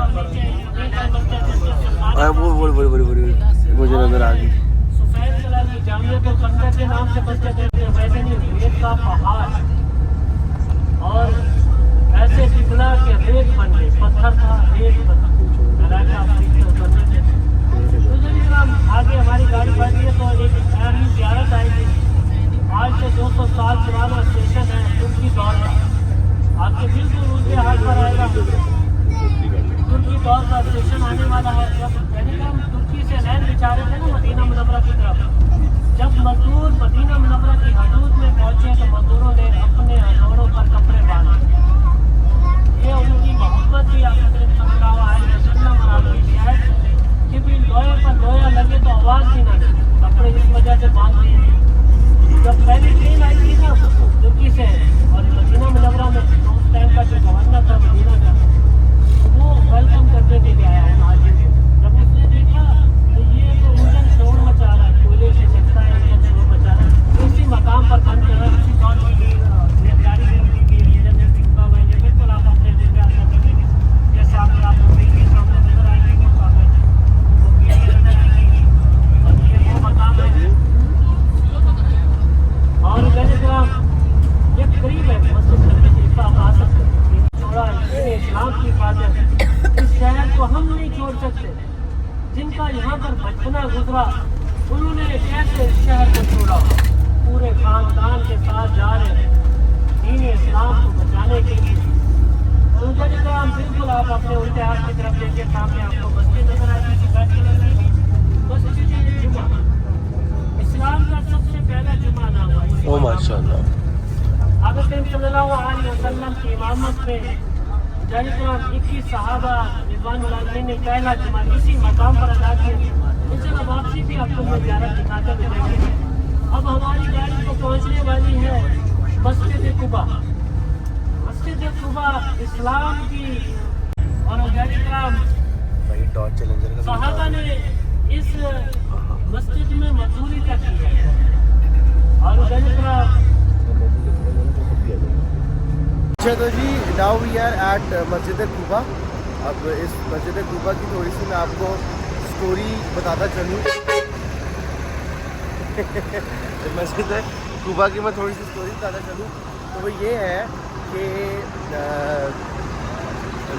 मुझे नजर आ गई सफेद कलर की जामिया को खंदक के नाम से मस्जिद है। मैदानी रेत का पहाड़ और ऐसे पिघला के रेत बन गए, पत्थर था रेत बन आगे हमारी गाड़ी बढ़ती है तो एक अहम ज़ियारत आएगी। आज से 200 साल पुराना स्टेशन है तुर्की दौर का, आपके बिल्कुल उनके हाथ पर आएगा। तुर्की दौर का स्टेशन आने वाला है। जब हम तुर्की से लैंड बिछा रहे थे ना मदीना मुनव्वरा की तरफ, जब मजदूर मदीना मुनव्वरा की हदूद में पहुंचे तो मजदूरों ने अपने हथौड़ों पर कपड़े बांधे। ये उनकी मोहब्बत थी आका करीम सल्लल्लाहु अलैहि वसल्लम और आपकी शहर कि भी लोहे पर लोया लगे तो आवाज़ भी ना दे, कपड़े इस वजह से बांध दिए। जब पहली ट्रेन आई थी ना तुर्की से और मदीना मुनव्वरा में, तो उस टाइम का जो गवर्नर था मदीना का, वो वेलकम करने के लिए आया है हाजिर। जब उसने देखा तो ये तो इंजन शोर मचा रहा है, कोयले से चलता है इंजन शोर मचा रहा है। उसी मकाम पर बंद कर उसी तौर की रेलगाड़ी बिल्कुल आप अपने जैसे आपको के सामने नजर आएंगे और ये वो मकाम है। और ये करीब है मस्जिद शरीफ, आप आ सकते हैं। थोड़ा इस्लाम की हिफाजत, इस शहर को हम नहीं छोड़ सकते। जिनका यहाँ पर बचपना गुजरा उन्होंने कैसे इस शहर को छोड़ा, पूरे खानदान के साथ जा रहे हैं दीन इस्लाम को बचाने के लिए। तो बिल्कुल आप अपने उल्टे हाथ की तरफ देखिए, सामने आपको मस्जिद नजर आएगी। मस्जिद जुमा इस्लाम का सबसे पहला जुमा नाम है। ओ माशाल्लाह। आका करीम सल्लल्लाहु अलैहि वसल्लम की इमामत में 21 सहाबा रिज़वानुल्लाह अलैहिम ने पहला जुमा इसी मकाम पर अदा किया। इंशाअल्लाह वापसी भी आपको मैं ज़ियारत दिखाते मिलेंगे। अब हमारी गाड़ी को पहुंचने वाली है मस्जिद कुबा। मस्जिद कुबा इस्लाम की और सहाबा ने इस मस्जिद में मजदूरी का की है। और अच्छा तो जी नाउ वी आर एट मस्जिद कुबा। अब इस मस्जिद कुबा की थोड़ी सी मैं आपको स्टोरी बताता चलूँ। मस्जिद कुबा की मैं थोड़ी सी स्टोरी बताता चलूँ तो वो ये है कि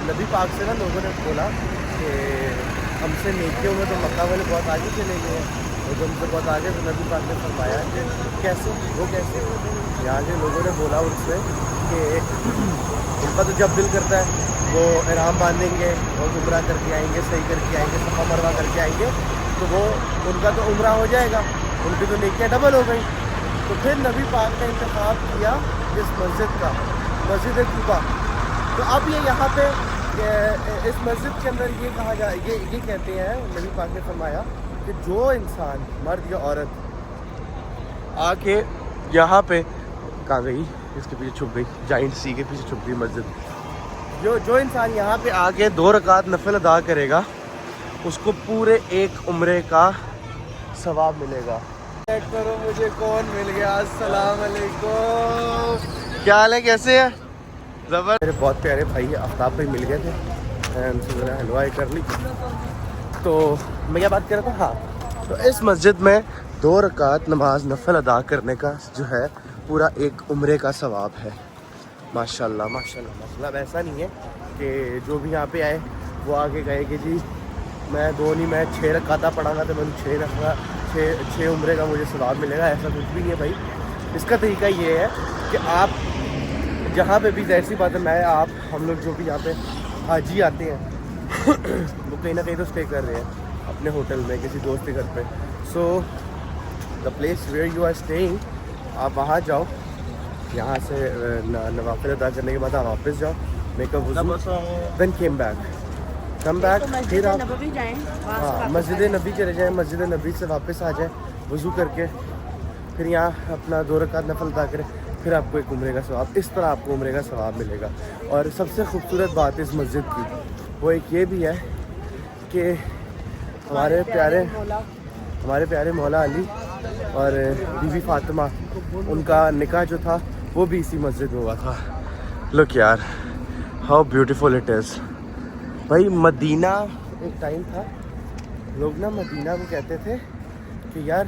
नबी पाक से ना लोगों ने बोला कि हमसे नेकियों में तो मक्का वाले बहुत आगे चले गए हैं, और जब हमसे बहुत आगे तो नबी पाक ने फरमाया कि कैसे, वो कैसे। यहाँ के लोगों ने बोला उनसे कि उनका तो जब दिल करता है वो इहराम बांधेंगे और उम्रा करके आएंगे, सही करके आएंगे, सफ़ा मरवा करके आएंगे, तो वो उनका तो उम्रा हो जाएगा, उनकी तो नेकियाँ डबल हो गई। तो फिर नबी पाक ने इंतखाब किया इस मस्जिद का, मस्जिद कुबा। तो अब ये यहाँ पे इस मस्जिद के अंदर ये कहा जा ये कहते हैं, नबी पाक ने फरमाया कि जो इंसान, मर्द या औरत आके यहाँ पे, कहाँ गई, इसके पीछे छुप गई, जाइंट सी के पीछे छुप गई मस्जिद। जो इंसान यहाँ पे आके 2 रकात नफल अदा करेगा, उसको पूरे एक उम्रे का सवाब मिलेगा। चेक करो मुझे कौन मिल गया। अस्सलाम वालेकुम, क्या हाल है, कैसे है? जबर। मेरे बहुत प्यारे भाई आफ्ताब भाई मिल गए थे, उनसे ज़रा हलवाई कर ली। तो मैं क्या बात कर रहा था, हाँ, तो इस मस्जिद में 2 रकात नमाज नफल अदा करने का जो है पूरा एक उम्रे का सवाब है। माशाल्लाह माशाल्लाह माशाल्लाह। ऐसा नहीं है कि जो भी यहाँ पे आए वो आगे गए कि जी मैं 2 नहीं, मैं 6 रकाता पढ़ाऊँगा तो मैं 6 उम्रे का मुझे सवाब मिलेगा, ऐसा कुछ भी नहीं है भाई। इसका तरीका ये है कि आप जहाँ पे भी, जैसी बात है, मैं आप हम लोग जो भी यहाँ पे हाजी आते हैं वो कहीं ना कहीं तो स्टे कर रहे हैं अपने होटल में, किसी दोस्त के घर पे। So the place where you are staying, आप वहाँ जाओ, यहाँ से नवाफिल अदा करने के बाद आप वापस जाओ, मेकअप देन कम बैक, फिर आप हाँ मस्जिद नबी चले जाएँ, मस्जिद नबी से वापस आ जाए वज़ू करके, फिर यहाँ अपना 2 रकात नफल अदा करें, फिर आपको एक उम्रे का सवाब, इस तरह आपको उम्रे का सवाब मिलेगा। और सबसे खूबसूरत बात इस मस्जिद की वो एक ये भी है कि हमारे प्यारे मौला अली और बीबी फातिमा, उनका निकाह जो था वो भी इसी मस्जिद में हुआ था। लुक यार, हाउ ब्यूटीफुल इट इज़। भाई मदीना एक टाइम था, लोग ना मदीना को कहते थे कि यार,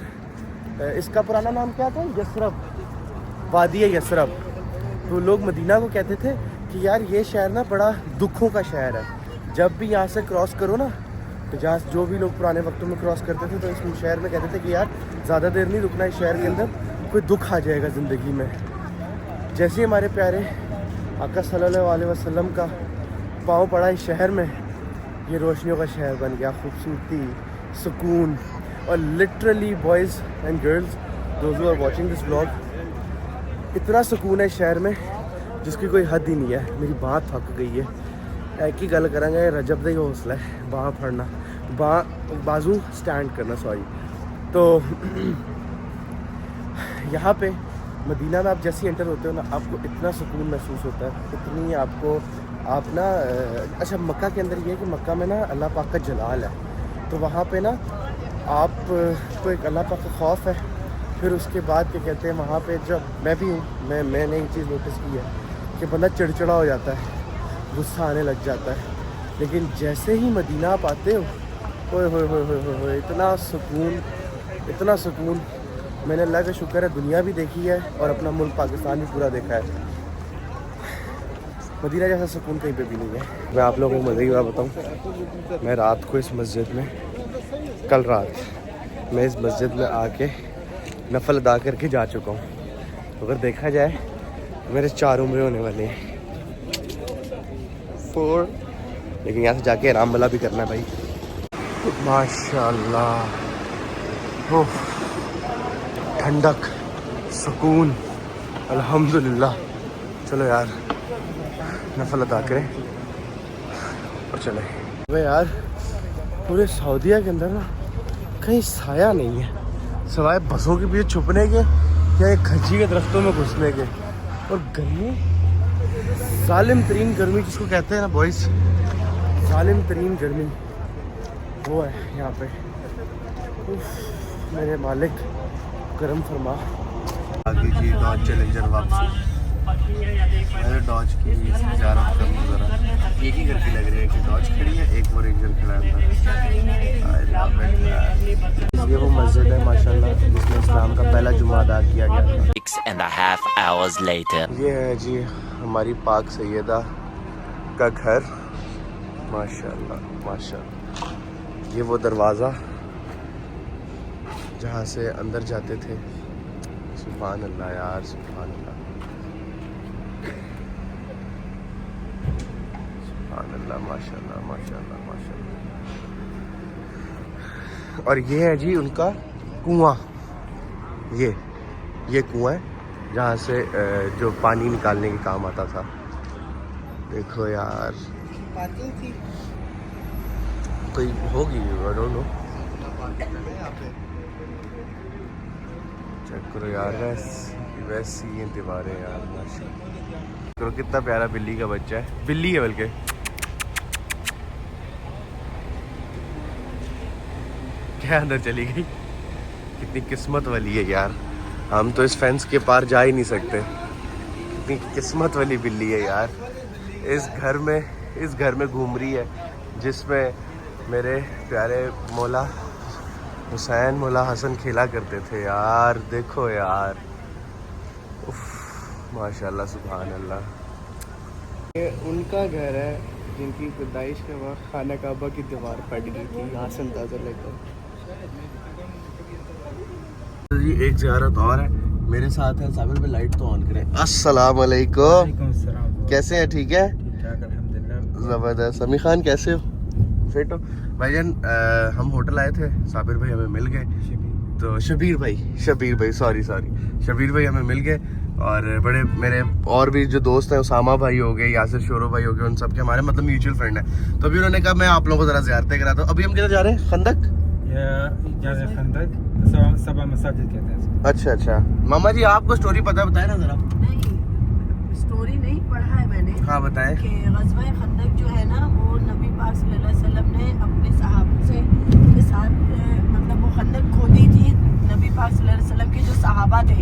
इसका पुराना नाम क्या था, यसरब, वादी यसरब। तो लोग मदीना को कहते थे कि यार ये शहर ना बड़ा दुखों का शहर है, जब भी यहाँ से क्रॉस करो ना, तो जहाँ जो भी लोग पुराने वक्तों में क्रॉस करते थे तो इस शहर में कहते थे कि यार ज़्यादा देर नहीं रुकना इस शहर के अंदर, कोई दुख आ जाएगा ज़िंदगी में। जैसे ही हमारे प्यारे आका सल्लल्लाहु अलैहि वसल्लम का पाँव पड़ा इस शहर में, ये रोशनियों का शहर बन गया, खूबसूरती, सुकून। और literally boys and girls, those who are watching this vlog, इतना सुकून है शहर में जिसकी कोई हद ही नहीं है। मेरी बात थक गई है, एक ही गल करेंगे, रजब दा ही हौसला है, बाँह फड़ना, बाजू स्टैंड करना, सॉरी। तो यहाँ पे मदीना में आप जैसे एंटर होते हो ना, आपको इतना सुकून महसूस होता है, इतनी आपको, आप ना, अच्छा मक्का के अंदर ये है कि मक्का में ना अल्लाह पाक का जलाल है, तो वहाँ पे ना आपको एक अल्लाह पाक का खौफ है। फिर उसके बाद क्या कहते हैं, वहाँ पे जब मैं भी हूँ, मैंने एक चीज़ नोटिस की है कि बंदा चिड़चिड़ा हो जाता है, गुस्सा आने लग जाता है, लेकिन जैसे ही मदीना आप आते हो, ओए होए होए होए होए, इतना सुकून, इतना सुकून। मैंने अल्लाह का शुक्र है दुनिया भी देखी है और अपना मुल्क पाकिस्तान भी पूरा देखा है, मदीना जैसा सुकून कहीं पे भी नहीं है। मैं आप लोगों को मज़े की बात बताऊँ, मैं रात को इस मस्जिद में, कल रात मैं इस मस्जिद में आके नफल अदा करके जा चुका हूँ। तो अगर देखा जाए मेरे 4 उम्रे होने वाले हैं, 4, लेकिन यहाँ से जाके आराम वाला भी करना है भाई। माशाल्लाह, ओह ठंडक, सुकून, अल्हम्दुलिल्लाह। चलो यार नफल अदा करें और चले। अबे यार पूरे सऊदीया के अंदर ना कहीं साया नहीं है सिवाय बसों के पीछे छुपने के या एक खच्ची के दरख्तों में घुसने के। और गर्मी, जालिम तरीन गर्मी जिसको कहते हैं ना बॉयज़, जालिम तरीन गर्मी वो है यहाँ पे। मेरे मालिक करम फरमा। आगे जी डॉज चैलेंजर वापसी, मैंने डॉज की ज़्यारत करूँ ज़रा, एक ही करके लग रही है कि डॉज खड़ी है, एक और रेंजर खड़ा है। ये वो मस्जिद है माशाल्लाह जिसमें इस्लाम का पहला जुमा अदा किया गया था। 6.5 hours later. ये है जी हमारी पाक सैयदा का घर, माशाल्लाह माशाल्लाह। ये वो दरवाज़ा जहाँ से अंदर जाते थे। सुभान अल्लाह यार, सुभान अल्लाह, सुभान अल्लाह, माशाल्लाह माशाल्लाह माशाल्लाह। और ये है जी उनका कुआं। ये कुआं है जहाँ से जो पानी निकालने के काम आता था। देखो यार, पार्किंग थी कोई होगी, आई डोंट नो। चेक करो यार, वैसी ये दीवारें यार, माशाल्लाह। करो कितना प्यारा बिल्ली का बच्चा है, बिल्ली है बल्कि। क्या अंदर चली गई, कितनी किस्मत वाली है यार। हम तो इस फेंस के पार जा ही नहीं सकते। कितनी किस्मत वाली बिल्ली है यार। इस घर में घूम रही है जिसमें मेरे प्यारे मौला हुसैन, मौला हसन खेला करते थे यार। देखो यार, उफ, माशाल्लाह, सुभान अल्लाह। ये उनका घर है जिनकी पैदाइश के वक्त खाना काबा की दीवार फट गई थी। यहाँ से अंदाजा लेकर जी एक ज़ियारत और है मेरे साथ है। साबिर पे लाइट तो ऑन करें। अस्सलाम वालेकुम, कैसे हैं? ठीक है, ज़बरदस्त। समी खान कैसे हो? फिट हो? भाईजान हम होटल आए थे, साबिर भाई हमें मिल गए। तो शबीर भाई सॉरी शबीर भाई हमें मिल गए। और बड़े मेरे और भी जो दोस्त हैं, उसामा भाई हो गए, यासिर शोरो भाई हो गए, उन सब के हमारे मतलब म्यूचुअल फ्रेंड है। तो अभी उन्होंने कहा मैं आप लोगों को ज़रा ज़ियारतें कराता हूँ। अभी हम किधर जा रहे हैं? खंदक। सबा मसाजिद कहते हैं। अच्छा, मामा जी आपको स्टोरी पता है, बताए ना ज़रा। नहीं, स्टोरी नहीं पढ़ा है मैंने। हाँ बताएं। कि ग़ज़वा खंदक जो है ना, वो नबी पाक सल्लल्लाहु अलैहि वसल्लम ने अपने सहाबों के साथ मतलब वो खंदक खोदी थी। नबी पाक सल्लल्लाहु अलैहि वसल्लम के जो सहाबा थे,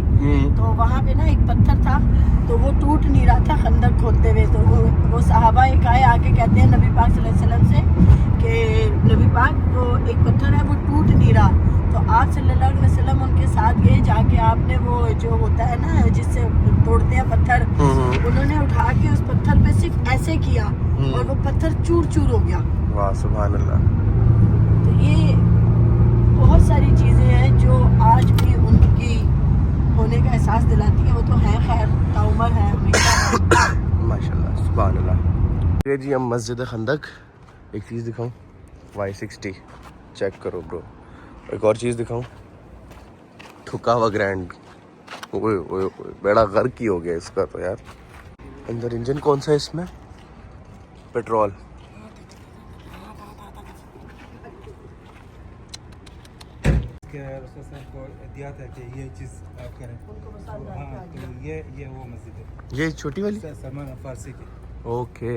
तो वहाँ पे ना एक पत्थर था, तो वो टूट नहीं रहा था खंदक खोदते हुए। तो वो सहाबा एक आए आके कहते हैं नबी पाक सल्लल्लाहु अलैहि वसल्लम से कि नबी पाक, वो एक पत्थर है वो टूट नहीं रहा। तो आप सल्लल्लाहु अलैहि वसल्लम उनके साथ गए, जाके आपने वो जो होता है ना जिससे तोड़ते हैं पत्थर, उन्होंने उठा के उस पत्थर पे सिर्फ ऐसे किया और वो पत्थर चूर चूर हो गया। वाह सुभान अल्लाह। तो ये बहुत सारी चीज़ें हैं जो आज भी उनकी होने का एहसास दिलाती है। वो तो है खैर, ताउमर है हमेशा। माशाल्लाह, सुभान अल्लाह। ये जी हम मस्जिद खंदक, एक चीज़ दिखाऊं, Y60 चेक करो ब्रो। एक और चीज़ दिखाऊं, ठुका हुआ ग्रैंड। ओए ओए ओए, बड़ा गर्क ही हो गया इसका तो यार। अंदर इंजन कौन सा है इसमें? पेट्रोल। को दिया था कि ये चीज़ आप करें। हाँ, तो ये वो मस्जिद है, ये छोटी वाली सलमान फारसी की। ओके,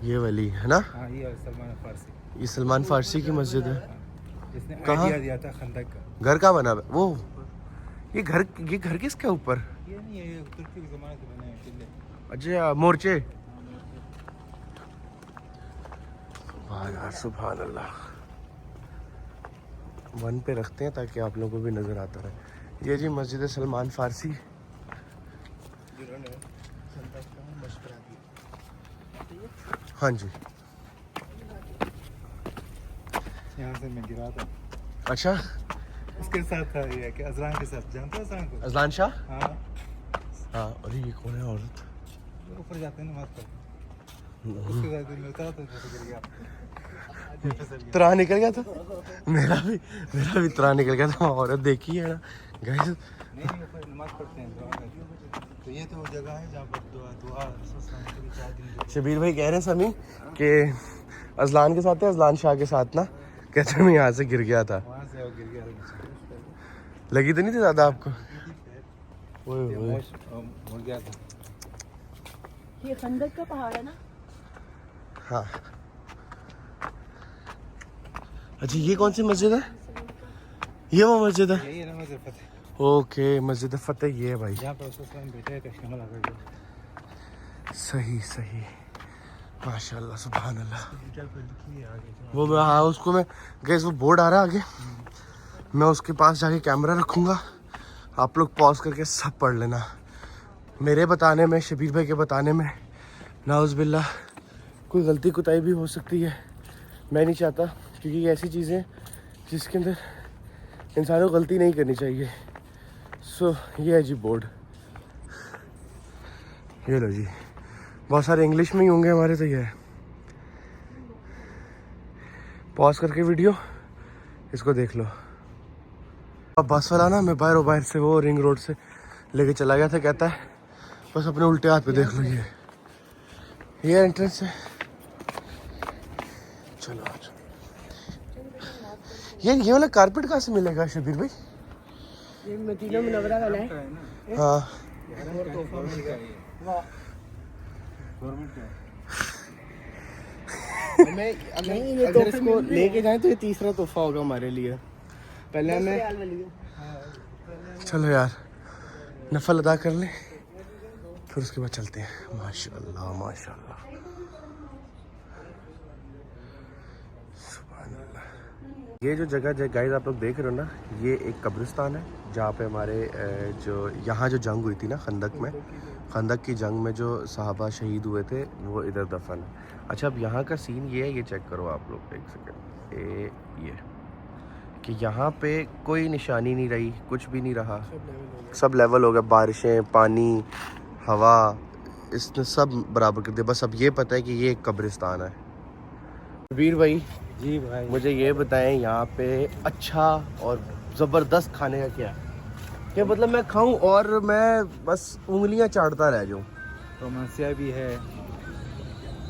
ये वाली है ना? हाँ, ये सलमान फारसी। ये सलमान फारसी की मस्जिद है। जिसने कहाँ? आइडिया दिया था खंदक का। घर का बना हुआ है? वो ये घर किसके ऊपर? ये नहीं, ये तुर्की के ज़माने से बने हैं किले। अच्छा, मोर्चे। वाह यार, सुभान अल्लाह। वन पे रखते हैं ताकि आप लोगों को भी नज़र आता रहे। ये जी मस्जिद सलमान फारसी। हाँ जी, यहाँ से मैं गिरा था। अच्छा, उसके साथ था ये कि अजलान के साथ, जानते हो अजलान को? Azlan Shah. हाँ, हाँ, अरे ये कौन है औरत? वो ऊपर जाते हैं नमाज पढ़ते। उसके साथ मैं उतरा तो गिर गया। त्राह निकल गया था। मेरा भी त्राह निकल गया था। औरत देखी है ना गाइस। नहीं, ऊपर नमाज पढ़ते हैं, दुआ करते हैं। तो ये तो वो जगह है जहाँ पर दुआ 4 दिन। शबीर भाई कह रहे हैं समी कि अजलान के साथ है, अजलान शाह के साथ ना, कहते हैं मैं यहाँ से गिर गया था। वहाँ से वो गिर गया। लगी तो नहीं थी ज़्यादा आपको? ओए ओए, मुड़ गया था। ये खंदक का पहाड़ है ना? हाँ। अच्छा, ये कौन सी मस्जिद है? ये वो मस्जिद है। यही है ना मस्जिद फतेह। ओके, मस्जिद फतेह ये है भाई। यहाँ पर उसमें बैठे थे कस्टमर आकर। सही माशाल्लाह, सुभान अल्लाह। वो मैं, हाँ उसको मैं गैस, वो बोर्ड आ रहा है आगे, मैं उसके पास जाके कैमरा रखूँगा। आप लोग पॉज करके सब पढ़ लेना। मेरे बताने में, शबीर भाई के बताने में नाउज़ बिल्लाह कोई गलती कुताही भी हो सकती है। मैं नहीं चाहता क्योंकि ये ऐसी चीज़ें हैं जिसके अंदर इंसान को गलती नहीं करनी चाहिए। सो ये है जी बोर्ड, ये लो जी, बहुत सारे इंग्लिश में ही होंगे हमारे, तो ये है। पॉज करके वीडियो इसको देख लो। अब बस वाला ना मैं बाहर से वो रिंग रोड से लेके चला गया था, कहता है बस अपने उल्टे हाथ पे देख लो, ये एंट्रेंस है। चलो ये वाला कारपेट कहाँ से मिलेगा शबीर भाई? ये मदीना मुनव्वरा वाला है। हाँ हमें अगर इसको लेके जाएं तो ये तीसरा तोहफा होगा हमारे लिए। पहले हमें चलो यार नफल अदा कर ले, फिर उसके बाद चलते हैं। माशाल्लाह माशाल्लाह, सुभान अल्लाह। ये जो जगह गाइस आप लोग देख रहे हो ना, ये एक कब्रिस्तान है जहाँ पे हमारे जो यहाँ जो जंग हुई थी ना खंदक में, खंदक की जंग में जो सहाबा शहीद हुए थे वो इधर दफन है। अच्छा अब यहाँ का सीन ये है, ये चेक करो आप लोग एक सेकेंड, ये कि यहाँ पे कोई निशानी नहीं रही, कुछ भी नहीं रहा, सब लेवल हो गया। बारिशें, पानी, हवा, इसने सब बराबर कर दिया। बस अब ये पता है कि ये एक कब्रिस्तान है। वीर भाई जी भाई, मुझे ये बताएं यहाँ पे अच्छा और ज़बरदस्त खाने का क्या है? क्या मतलब मैं खाऊं और मैं बस उंगलियां चाटता रह जाऊं? रोमांसिया भी है,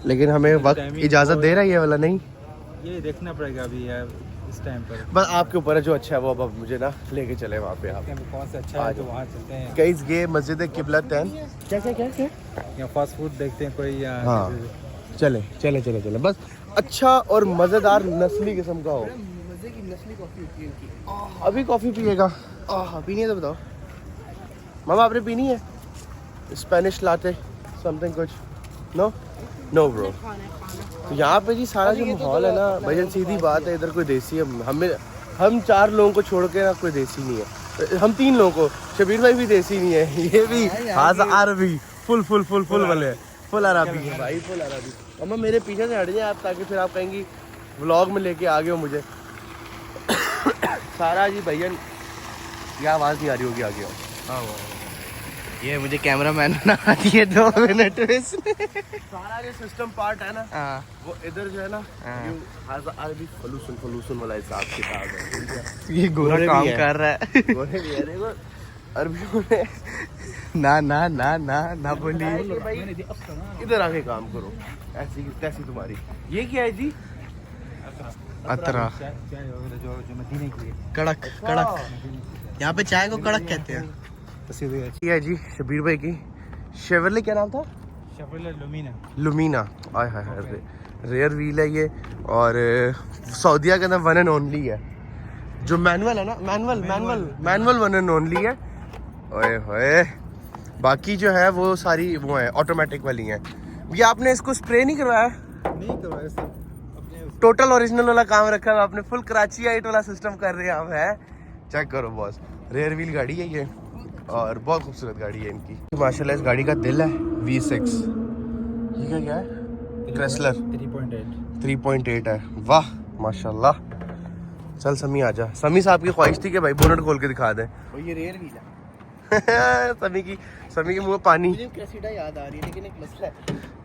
लेकिन हमें वक्त इजाज़त दे रहा है ये वाला? नहीं, ये देखना पड़ेगा अभी यार इस टाइम पर। बस आपके ऊपर है, जो अच्छा है वो अब मुझे ना लेके चले वहाँ पे। आप कौन सा अच्छा है तो वहाँ चलते हैं। कई ये मस्जिद किबलत है, क्या क्या क्या क्या या फास्ट फूड देखते हैं कोई या हाँ चले चले चले चले, बस अच्छा और मज़ेदार नस्ली किस्म का हो। मजे की नस्ली कॉफी होती है इनकी। अभी कॉफ़ी पिएगा? पीनी है तो बताओ। मामा आपने पीनी है स्पेनिश लाते समथिंग कुछ? No no bro. तो यहाँ पे जी सारा जो माहौल है ना भजन, सीधी बात है, इधर कोई देसी हम 4 लोगों को छोड़ के ना कोई देसी नहीं है। हम 3 लोगों को, शबीर भाई भी देसी नहीं है, ये भी अरबी फुल फुल फुल फुल वाले फुल अरबी है भाई, फुल अरबी। अम्मा मेरे पीछे से हट जाए आप, ताकि फिर आप कहेंगी व्लॉग में लेके आ गए हो मुझे। सारा जी भैया ये आवाज़ नहीं आ रही होगी आगे। हाँ ये मुझे कैमरामैन बना दिए 2 मिनट में इसने। सारा जो सिस्टम पार्ट है ना वो इधर जो है ना अरबी फलूसन वाला हिसाब किताब है। ये गोरा काम कर रहा है। गोरे भी है, देखो अरबी में ना बोलिए। इधर आके काम करो, ऐसी तैसी तुम्हारी। ये क्या है जी? अतरा जो मदीने की है। कड़क कड़क, यहाँ पे चाय को कड़क कहते हैं। ये है जी शबीर भाई की शेवरले, क्या नाम था? लुमीना। आय हाय हाय, रेयर व्हील है ये, और सऊदीया के अंदर 1 and only है। जो मैनुअल है ना, मैनुअल 1 and only है। ओए होए, बाकी जो है वो सारी वो है ऑटोमेटिक वाली हैं। ये आपने इसको स्प्रे नहीं करवाया? नहीं करवाया सर, अपने टोटल ओरिजिनल वाला काम रखा है आपने, फुल कराची हाइट वाला सिस्टम कर रहे हैं आप, है? चेक करो बॉस, रेयर व्हील गाड़ी है ये और बहुत खूबसूरत गाड़ी है इनकी माशाल्लाह। इस गाड़ी का दिल है V6। ये क्या है? क्रेसलर 3.8 है। वाह माशाल्लाह। चल समी आजा। समी साहब की ख्वाहिश थी कि भाई बोनट खोल के दिखा दें। ये रेयर व्हील है। समी के मुंह में पानी। मुझे क्रेसिडा याद आ रही है, लेकिन एक मसला है,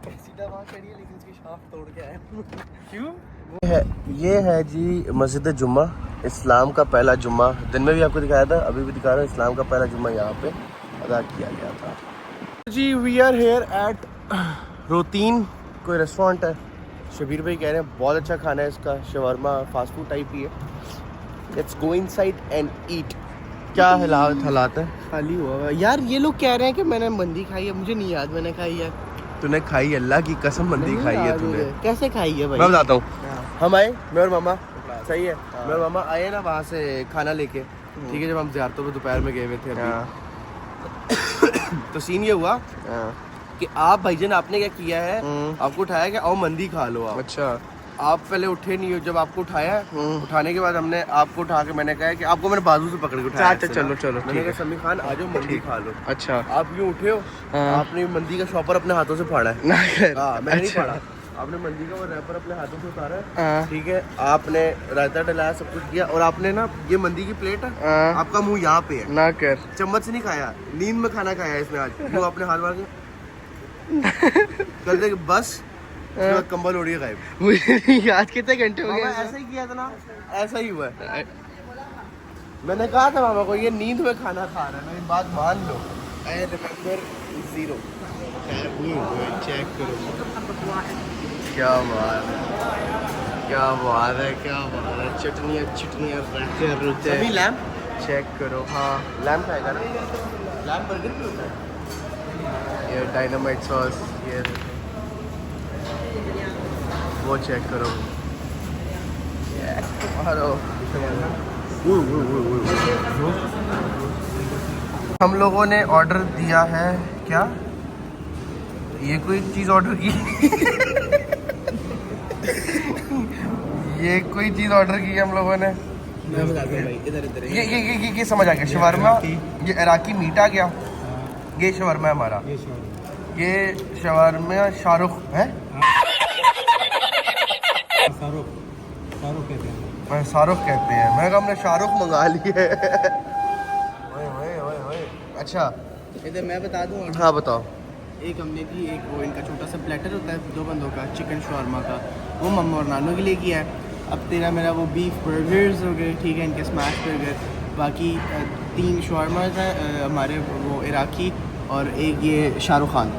क्रेसिडा वहाँ खड़ी है लेकिन उसकी शाफ्ट तोड़ के आया। क्यों? ये है जी मस्जिद जुम्मा, इस्लाम का पहला जुम्मा। दिन में भी आपको दिखाया था, अभी भी दिखा रहा हूँ। इस्लाम का पहला जुम्मा यहाँ पे अदा किया गया था जी। वी आर हेयर एट रोतीन, कोई रेस्टोरेंट है। शबीर भाई कह रहे हैं बहुत अच्छा खाना है इसका, शवरमा फास्ट फूड टाइप ही है। Let's go inside and eat. क्या हालात है? खाली हुआ है यार। ये लोग कह रहे हैं कि मैंने मंदी खाई है, मुझे नहीं याद मैंने खाई है। तूने खाई? अल्लाह की कसम मंदी खाई है तूने? कैसे खाई है भाई? मैं बताता हूँ। हम आए, मैं और मामा, सही है, मैं और मामा आए ना वहाँ से खाना लेके, ठीक है, जब हम ज़ियारतों पे दोपहर में गए हुए थे अभी। तो सीन ये हुआ कि आप भाईजान आपने क्या किया है, आपको उठाया कि आओ मंदी खा लो आप। अच्छा। आप पहले उठे नहीं हो, जब आपको उठाया, उठाने के बाद हमने आपको उठा के मैंने कहा कि आपको मैंने बाजू से पकड़ के उठाया। अच्छा चलो मैंने कहा समी खान आ जाओ मंदी खा लो। अच्छा। आप यूँ उठे हो, आपने मंदी का शॉपर अपने हाथों से फाड़ा है। हाँ मैंने नहीं फाड़ा, आपने मंदी का वो रैपर अपने हाथों से उतारा है, हाँ। ठीक है, आपने रायता डलाया, सब कुछ किया, और आपने ना ये मंदी की प्लेट है, हाँ। आपका मुंह यहाँ पे है, ना कर चम्मच से नहीं खाया, नींद में खाना खाया है इसने आज। क्यों आपने हाथ मार के कर दे बस, उसके बाद कंबल ओढ़ के गायब। मुझे याद कितने घंटे हो मामा गए ऐसा ही किया था ना, ऐसा ही हुआ है। मैंने कहा था मामा को ये नींद में खाना खा रहा है, मेरी बात मान लो। I remember 0। चेक करो, क्या बात है, क्या बात है, क्या बात है। चटनियाँ चटनियाँ रहते रहते अभी लैम्प चेक करो। हाँ लैम्प खाएगा ना, लैम्प बर्गर भी होता है। ये डायनामाइट सॉस, ये वो चेक करो। हेलो, हम लोगों ने ऑर्डर दिया है क्या, ये कोई चीज़ ऑर्डर की ये कोई चीज़ ऑर्डर की है हम लोगों ने। मैं बताता हूँ भाई, इधर इधर ये समझ आ गया, शवारमा, ये इराकी मीट आ गया, ये शवारमा है हमारा, ये शवारमा शाहरुख है, शाहरुख कहते हैं। मैं कहा हमने शाहरुख मंगा लिए। अच्छा इधर मैं बता दूँ। हाँ बताओ। एक हमने की, एक वो इनका छोटा सा प्लेटर होता है 2 बंदों का चिकन शॉर्मा का, वो मम्मा और नानू के लिए किया है। अब तेरा मेरा वो बीफ बर्गर्स हो गए, ठीक है, इनके स्मैश बर्गर, बाकी 3 शॉर्माज हैं हमारे वो इराकी, और एक ये शाहरुख खान।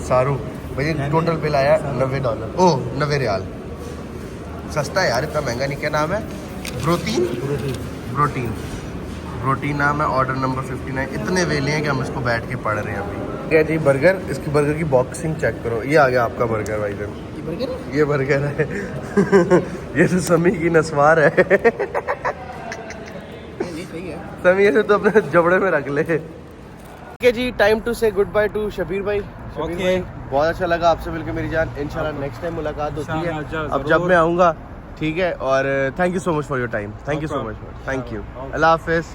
सारू भाई टोटल बिल आया $90। ओह 90 रियाल, सस्ता है यार, इतना महंगा नहीं। क्या नाम है? प्रोटीन नाम है। Order number 59। इतने वेले हैं कि हम इसको बैठ के पढ़ रहे हैं अभी। क्या जी बर्गर, इसकी बर्गर की बॉक्सिंग चेक करो। ये आ गया आपका बर्गर भाई जान, ये बर्गर है ये तो समी की नस्वार है समी ऐसे तो अपने जबड़े में रख ले। ठीक है जी, टाइम टू से गुड बाय टू शबीर भाई। शबीर भाई बहुत अच्छा लगा आपसे मिलकर मेरी जान। इंशाल्लाह नेक्स्ट टाइम मुलाकात होती है, अब जब मैं आऊँगा, ठीक है। और thank you so much for your time, thank you so much, thank you, अल्लाह हाफिज़।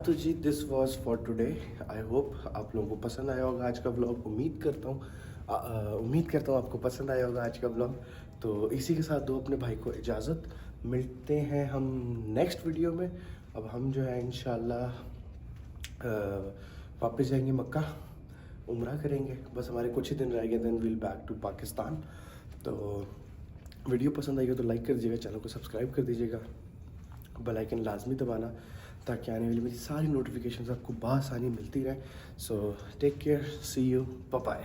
तो जी this was for today. I hope आप लोगों को पसंद आया होगा आज का ब्लॉग। उम्मीद करता हूँ आपको पसंद आया होगा आज का ब्लॉग। तो इसी के साथ दो अपने भाई को इजाज़त, मिलते हैं हम नेक्स्ट वीडियो में। अब हम जो है इंशाल्लाह वापस जाएंगे मक्का, उम्रा करेंगे, बस हमारे कुछ ही दिन रह गए, then will back to Pakistan. तो वीडियो पसंद आई हो तो लाइक कर दीजिएगा, चैनल को सब्सक्राइब कर दीजिएगा, बेल आइकन लाजमी दबाना ताकि आने वाली मेरी सारी नोटिफिकेशंस आपको बआसानी मिलती रहे। So take care, see you, bye bye.